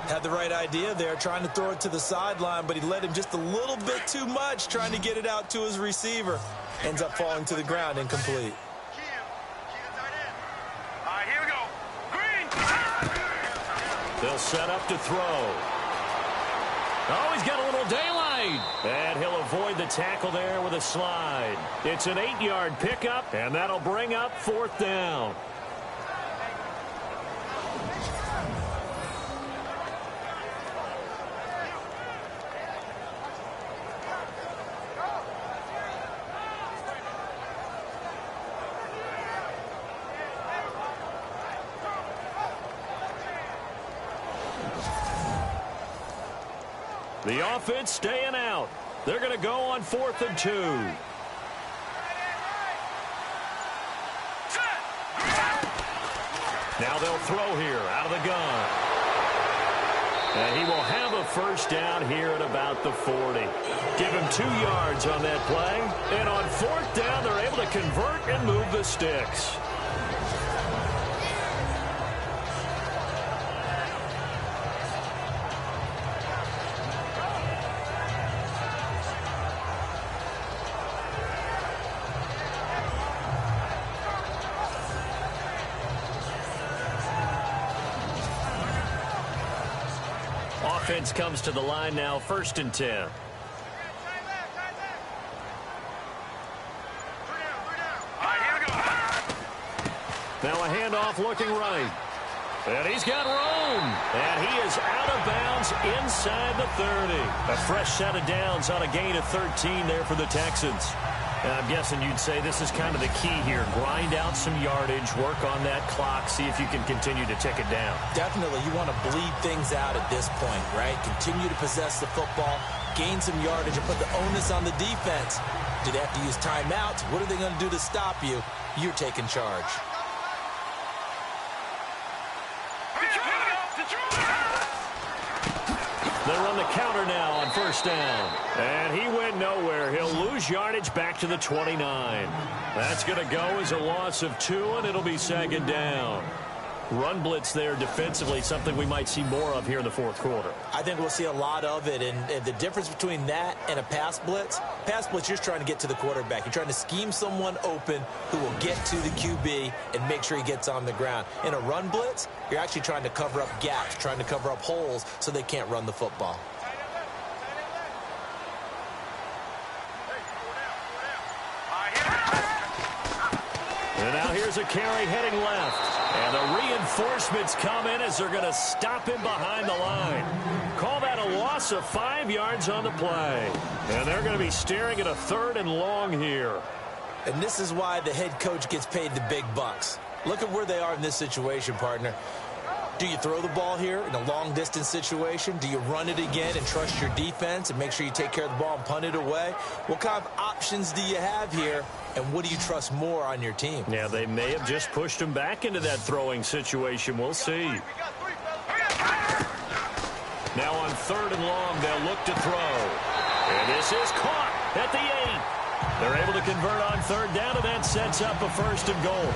Had the right idea there, trying to throw it to the sideline, but he led him just a little bit too much, trying to get it out to his receiver. Ends up falling to the ground, incomplete. Here we go. Green. They'll set up to throw. Oh, he's got a little daylight. And he'll avoid the tackle there with a slide. It's an 8-yard pickup, and that'll bring up fourth down. The offense staying out. They're going to go on 4th and 2. Now they'll throw here out of the gun. And he will have a first down here at about the 40. Give him 2 yards on that play. And on 4th down, they're able to convert and move the sticks. Offense comes to the line now, 1st and 10. Now a handoff looking right. And he's got room. And he is out of bounds inside the 30. A fresh set of downs on a gain of 13 there for the Texans. And I'm guessing you'd say this is kind of the key here. Grind out some yardage, work on that clock, see if you can continue to tick it down. Definitely. You want to bleed things out at this point, right? Continue to possess the football, gain some yardage, and put the onus on the defense. Do they have to use timeouts? What are they going to do to stop you? You're taking charge. They run the counter now on 1st down. And he went nowhere. He'll lose yardage back to the 29. That's going to go as a loss of 2, and it'll be 2nd down. Run blitz there defensively, something we might see more of here in the 4th quarter. I think we'll see a lot of it, and the difference between that and a pass blitz, you're just trying to get to the quarterback. You're trying to scheme someone open who will get to the QB and make sure he gets on the ground. In a run blitz, you're actually trying to cover up gaps, trying to cover up holes so they can't run the football. And now here's a carry heading left. And the reinforcements come in as they're going to stop him behind the line. Call that a loss of 5 yards on the play. And they're going to be staring at a 3rd and long here. And this is why the head coach gets paid the big bucks. Look at where they are in this situation, partner. Do you throw the ball here in a long-distance situation? Do you run it again and trust your defense and make sure you take care of the ball and punt it away? What kind of options do you have here, and what do you trust more on your team? Yeah, they may have just pushed him back into that throwing situation. We'll see. Now on 3rd and long, they'll look to throw. And this is caught at the 8. They're able to convert on 3rd down, and that sets up a 1st and goal.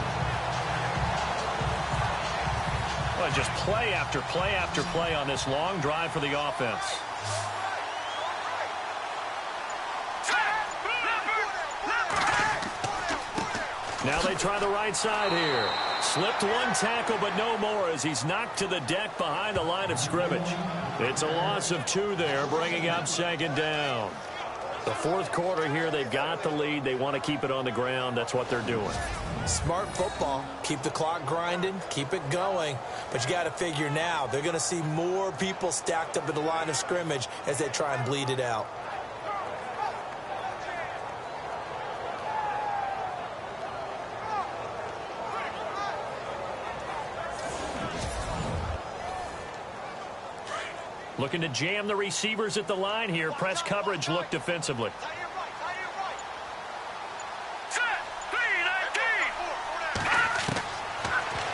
Well, just play after play after play on this long drive for the offense. Now they try the right side here. Slipped one tackle, but no more as he's knocked to the deck behind the line of scrimmage. It's a loss of 2 there, bringing up 2nd down. The 4th quarter here, they've got the lead. They want to keep it on the ground. That's what they're doing. Smart football. Keep the clock grinding. Keep it going. But you got to figure now, they're going to see more people stacked up at the line of scrimmage as they try and bleed it out. Looking to jam the receivers at the line here. Press coverage look defensively.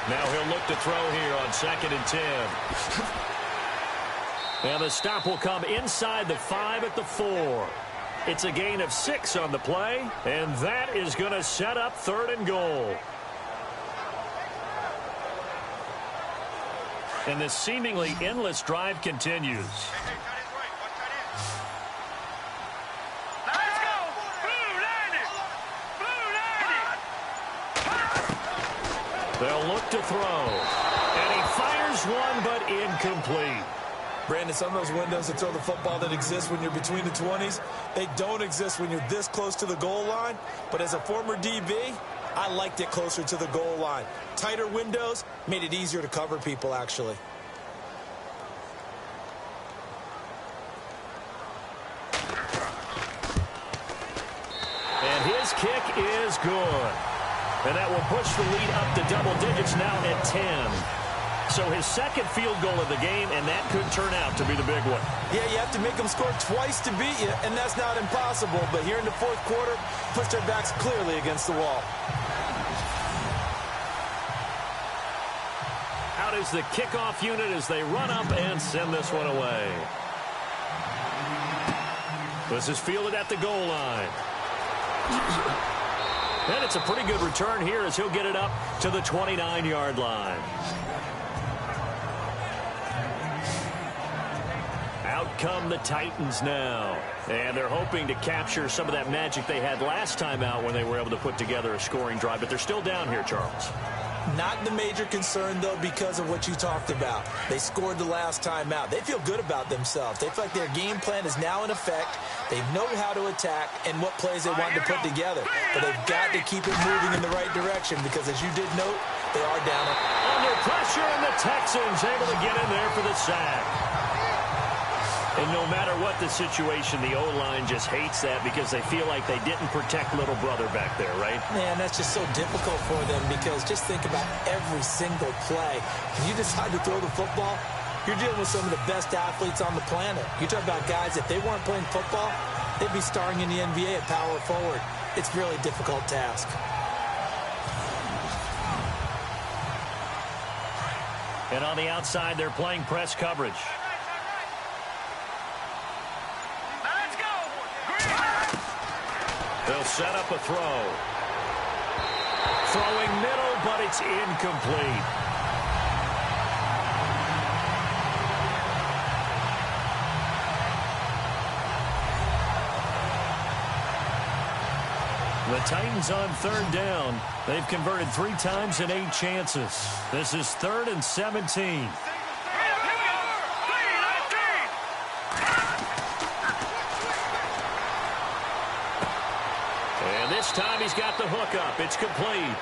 Now he'll look to throw here on 2nd and 10. And the stop will come inside the 5 at the 4. It's a gain of 6 on the play, and that is going to set up 3rd and goal. And this seemingly endless drive continues. Let's go! Blue Lightning! Blue Lightning! They'll look to throw. And he fires one, but incomplete. Brandon, some of those windows to throw the football that exist when you're between the 20s, they don't exist when you're this close to the goal line. But as a former DB, I liked it closer to the goal line. Tighter windows made it easier to cover people, actually. And his kick is good. And that will push the lead up to double digits now at 10. So his second field goal of the game, and that could turn out to be the big one. Yeah, you have to make them score twice to beat you, and that's not impossible. But here in the 4th quarter, push their backs clearly against the wall. Out is the kickoff unit as they run up and send this one away. This is fielded at the goal line. And it's a pretty good return here as he'll get it up to the 29-yard line. Out come the Titans now. And they're hoping to capture some of that magic they had last time out when they were able to put together a scoring drive. But they're still down here, Charles. Not the major concern, though, because of what you talked about. They scored the last time out. They feel good about themselves. They feel like their game plan is now in effect. They know how to attack and what plays they want to put together. But they've got to keep it moving in the right direction because, as you did note, they are down. Under pressure, and the Texans able to get in there for the sack. And no matter what the situation, the O-line just hates that because they feel like they didn't protect little brother back there, right? Man, that's just so difficult for them because just think about every single play. When you decide to throw the football, you're dealing with some of the best athletes on the planet. You talk about guys, if they weren't playing football, they'd be starring in the NBA at power forward. It's a really difficult task. And on the outside, they're playing press coverage. They'll set up a throw. Throwing middle, but it's incomplete. The Titans on 3rd down. They've converted 3 times in 8 chances. This is 3rd and 17. This time he's got the hook up. It's complete.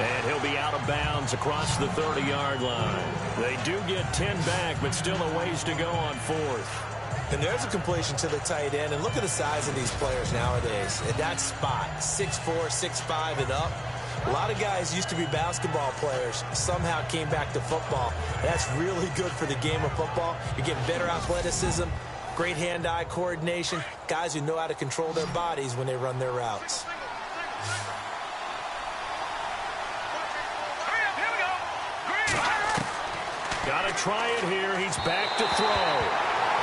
And he'll be out of bounds across the 30-yard line. They do get 10 back, but still a ways to go on 4th. And there's a completion to the tight end. And look at the size of these players nowadays. At that spot, 6'4", 6'5", and up. A lot of guys used to be basketball players, somehow came back to football. That's really good for the game of football. You're getting better athleticism, great hand-eye coordination, guys who know how to control their bodies when they run their routes. Got to try it here. He's back to throw.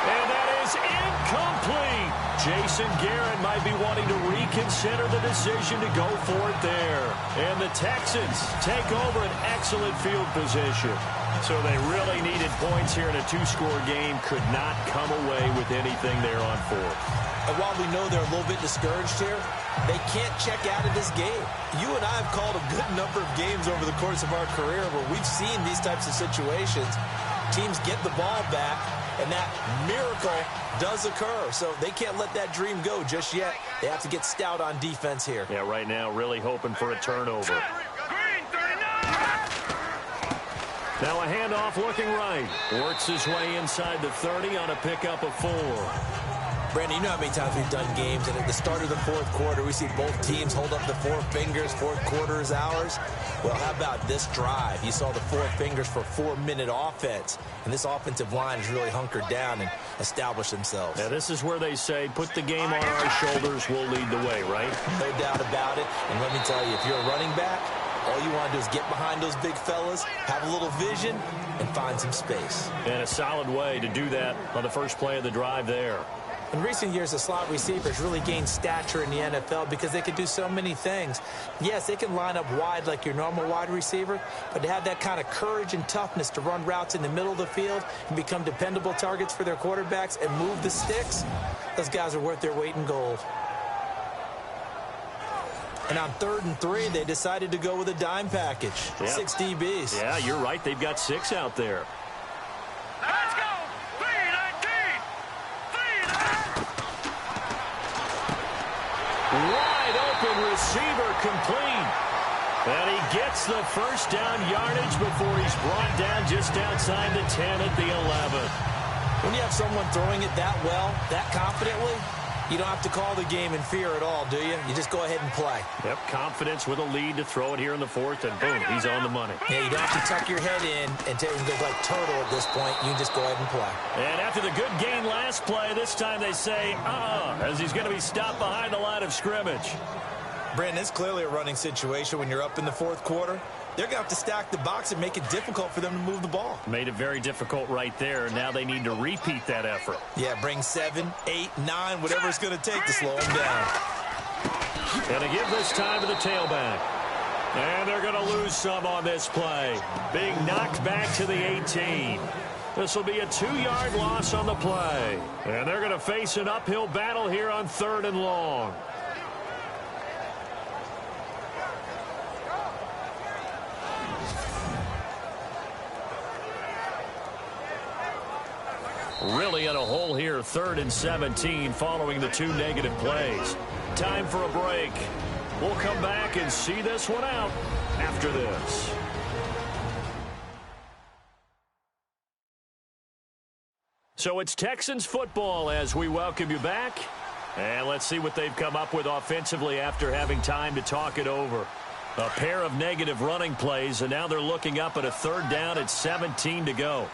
And that is incomplete. Jason Garrett might be wanting to reconsider the decision to go for it there. And the Texans take over an excellent field position. So they really needed points here in a 2-score game. Could not come away with anything there on 4th. And while we know they're a little bit discouraged here, they can't check out of this game. You and I have called a good number of games over the course of our career where we've seen these types of situations. Teams get the ball back, and that miracle does occur. So they can't let that dream go just yet. They have to get stout on defense here. Yeah, right now really hoping for a turnover. Now a handoff looking right. Works his way inside the 30 on a pickup of 4. Brandon, you know how many times we've done games, and at the start of the 4th quarter, we see both teams hold up the 4 fingers, 4th quarter is ours. Well, how about this drive? You saw the 4 fingers for 4-minute offense, and this offensive line has really hunkered down and established themselves. Yeah, this is where they say, put the game on our shoulders, we'll lead the way, right? No doubt about it, and let me tell you, if you're a running back, All you want to do is get behind those big fellas, have a little vision, and find some space. And a solid way to do that on the first play of the drive there. In recent years, the slot receivers really gained stature in the NFL because they can do so many things. Yes, they can line up wide like your normal wide receiver, but to have that kind of courage and toughness to run routes in the middle of the field and become dependable targets for their quarterbacks and move the sticks, those guys are worth their weight in gold. And on 3rd and 3, they decided to go with a dime package. Yep. 6 DBs. Yeah, you're right. They've got 6 out there. Let's go! 3-19! Wide open receiver complete. And he gets the first down yardage before he's brought down just outside the 10 at the 11. When you have someone throwing it that well, that confidently, you don't have to call the game in fear at all, do you? You just go ahead and play. Yep, confidence with a lead to throw it here in the 4th, and boom, he's on the money. Yeah, you don't have to tuck your head in and go like turtle at this point. You just go ahead and play. And after the good gain last play, this time they say, as he's going to be stopped behind the line of scrimmage. Brandon, it's clearly a running situation when you're up in the 4th quarter. They're going to have to stack the box and make it difficult for them to move the ball. Made it very difficult right there. Now they need to repeat that effort. Yeah, bring 7, 8, 9, whatever it's going to take to slow them down. And to give this time to the tailback. And they're going to lose some on this play. Being knocked back to the 18. This will be a 2-yard loss on the play. And they're going to face an uphill battle here on 3rd and long. Really in a hole here, 3rd and 17 following the 2 negative plays. Time for a break. We'll come back and see this one out after this. So it's Texans football as we welcome you back. And let's see what they've come up with offensively after having time to talk it over. A pair of negative running plays, and now they're looking up at a 3rd down at 17 to go.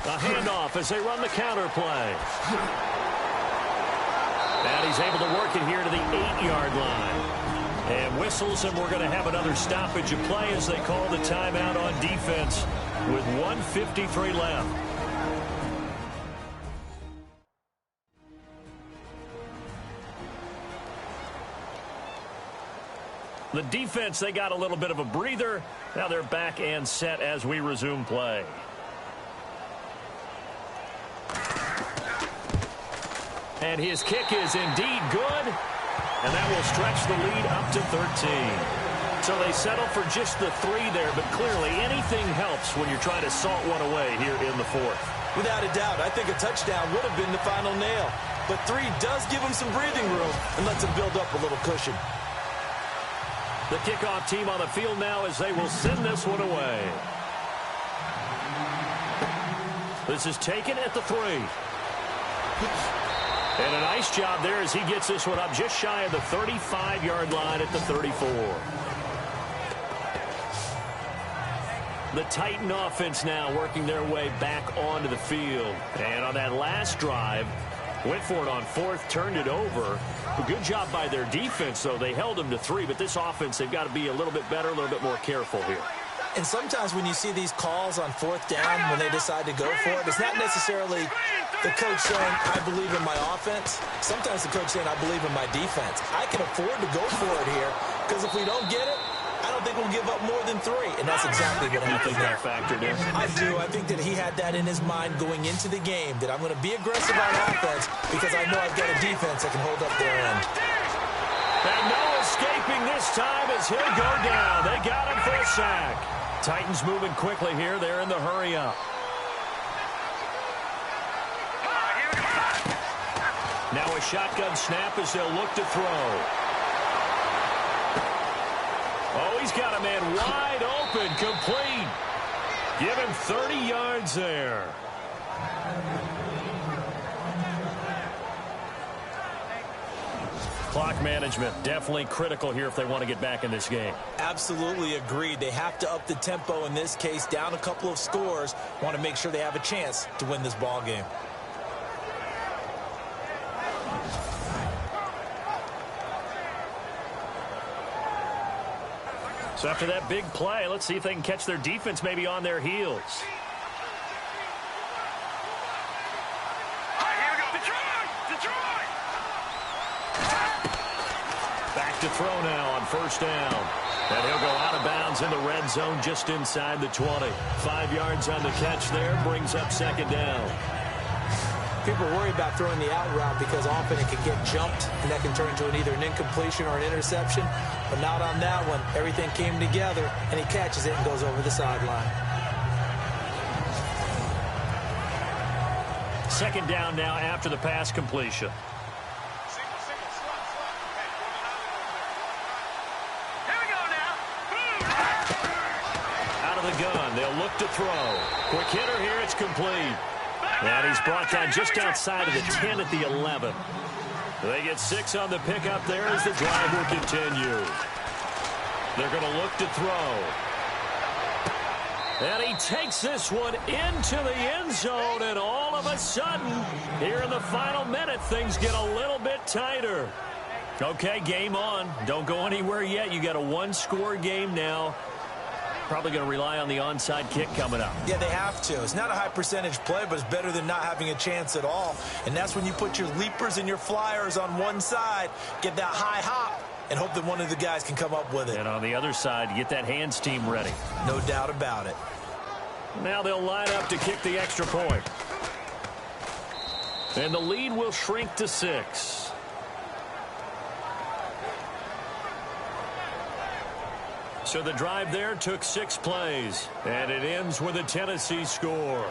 A handoff as they run the counter play. And he's able to work it here to the 8-yard line. And whistles, and we're going to have another stoppage of play as they call the timeout on defense with 1:53 left. The defense, they got a little bit of a breather. Now they're back and set as we resume play. And his kick is indeed good. And that will stretch the lead up to 13. So they settle for just the 3 there, but clearly anything helps when you're trying to salt one away here in the 4th. Without a doubt, I think a touchdown would have been the final nail. But 3 does give them some breathing room and lets them build up a little cushion. The kickoff team on the field now as they will send this one away. This is taken at the 3. And a nice job there as he gets this one up just shy of the 35-yard line at the 34. The Titan offense now working their way back onto the field. And on that last drive, went for it on 4th, turned it over. A good job by their defense, though. They held them to 3, but this offense, they've got to be a little bit better, a little bit more careful here. And sometimes when you see these calls on 4th down, when they decide to go for it, it's not necessarily the coach saying, I believe in my offense. Sometimes the coach saying, I believe in my defense. I can afford to go for it here because if we don't get it, I don't think we'll give up more than 3. And that's exactly what happened there. Factored in. I do. I think that he had that in his mind going into the game, that I'm going to be aggressive on offense because I know I've got a defense that can hold up their end. And no escaping this time as he'll go down. They got him for a sack. Titans moving quickly here. They're in the hurry up. Now a shotgun snap as they'll look to throw. Oh, he's got a man wide open, complete. Give him 30 yards there. Clock management definitely critical here if they want to get back in this game. Absolutely agreed. They have to up the tempo in this case, down a couple of scores. Want to make sure they have a chance to win this ball game. So after that big play, let's see if they can catch their defense maybe on their heels. All right, here we go. Detroit! Back to throw now on first down. And he'll go out of bounds in the red zone just inside the 20. 5 yards on the catch there, brings up second down. People worry about throwing the out route because often it can get jumped, and that can turn into either an incompletion or an interception. But not on that one. Everything came together, and he catches it and goes over the sideline. Second down now after the pass completion. Here we go now. Out of the gun, they'll look to throw. Quick hitter here, it's complete. And he's brought down just outside of the 10 at the 11. They get 6 on the pickup there as the drive will continue. They're going to look to throw. And he takes this one into the end zone, and all of a sudden, here in the final minute, things get a little bit tighter. Okay, game on. Don't go anywhere yet. You got a one-score game now. Probably going to rely on the onside kick coming up. Yeah, they have to. It's not a high percentage play, but it's better than not having a chance at all. And that's when you put your leapers and your flyers on one side, get that high hop, and hope that one of the guys can come up with it. And on the other side, get that hands team ready. No doubt about it. Now they'll line up to kick the extra point. And the lead will shrink to 6. So the drive there took 6 plays, and it ends with a Tennessee score.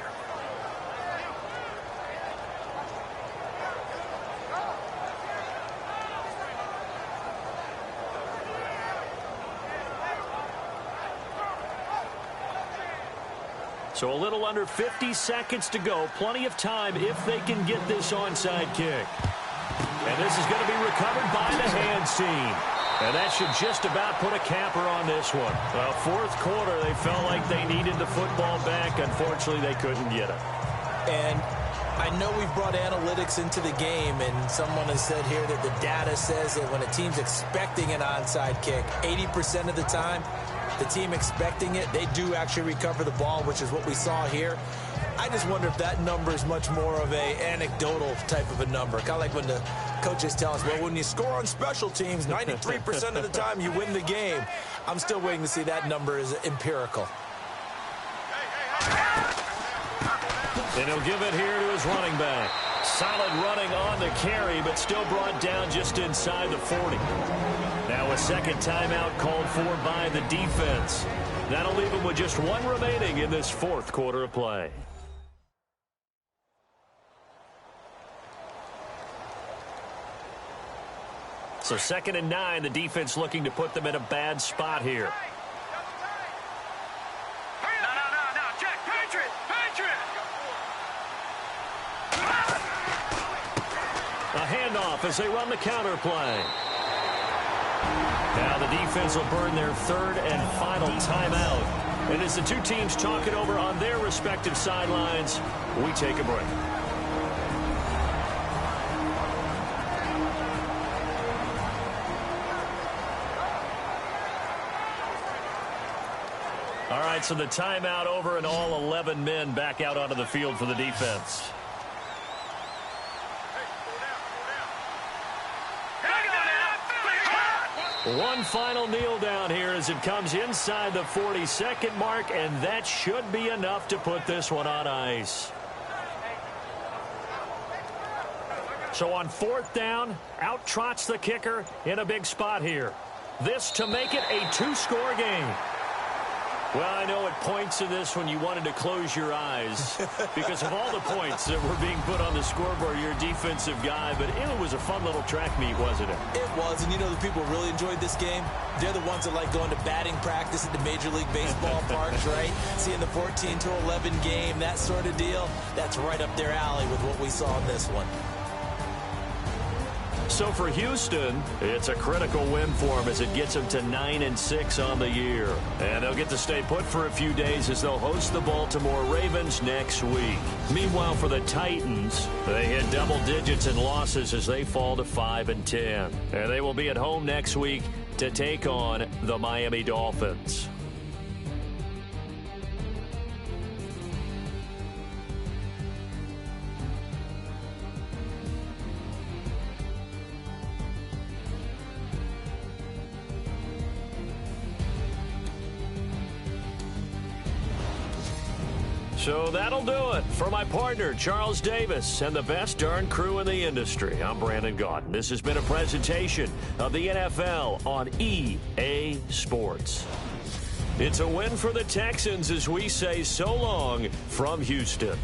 So a little under 50 seconds to go. Plenty of time if they can get this onside kick. And this is going to be recovered by the hands team. And that should just about put a capper on this one. Well, fourth quarter, they felt like they needed the football back. Unfortunately, they couldn't get it. And I know we've brought analytics into the game, and someone has said here that the data says that when a team's expecting an onside kick, 80% of the time, the team expecting it, they do actually recover the ball, which is what we saw here. I just wonder if that number is much more of a anecdotal type of a number. Kind of like when the coaches tell us, well, when you score on special teams, 93% of the time you win the game. I'm still waiting to see that number is empirical. And he'll give it here to his running back. Solid running on the carry, but still brought down just inside the 40. Now a second timeout called for by the defense. That'll leave him with just 1 remaining in this fourth quarter of play. So 2nd and 9, the defense looking to put them in a bad spot here. No, Jack, Patriot! A handoff as they run the counter play. Now the defense will burn their 3rd and final timeout. And as the two teams talk it over on their respective sidelines, we take a break. All right, so the timeout over and all 11 men back out onto the field for the defense. One final kneel down here as it comes inside the 40-second mark, and that should be enough to put this one on ice. So on 4th down, out trots the kicker in a big spot here. This to make it a 2-score game. Well, I know at points in this one you wanted to close your eyes because of all the points that were being put on the scoreboard. You're a defensive guy, but it was a fun little track meet, wasn't it? It was, and you know the people who really enjoyed this game? They're the ones that like going to batting practice at the Major League Baseball parks, right? Seeing the 14-11 game, that sort of deal. That's right up their alley with what we saw in this one. So for Houston, it's a critical win for them as it gets them to 9-6 on the year. And they'll get to stay put for a few days as they'll host the Baltimore Ravens next week. Meanwhile, for the Titans, they hit double digits in losses as they fall to 5-10. And they will be at home next week to take on the Miami Dolphins. So that'll do it for my partner, Charles Davis, and the best darn crew in the industry. I'm Brandon Gaudin. This has been a presentation of the NFL on EA Sports. It's a win for the Texans as we say so long from Houston.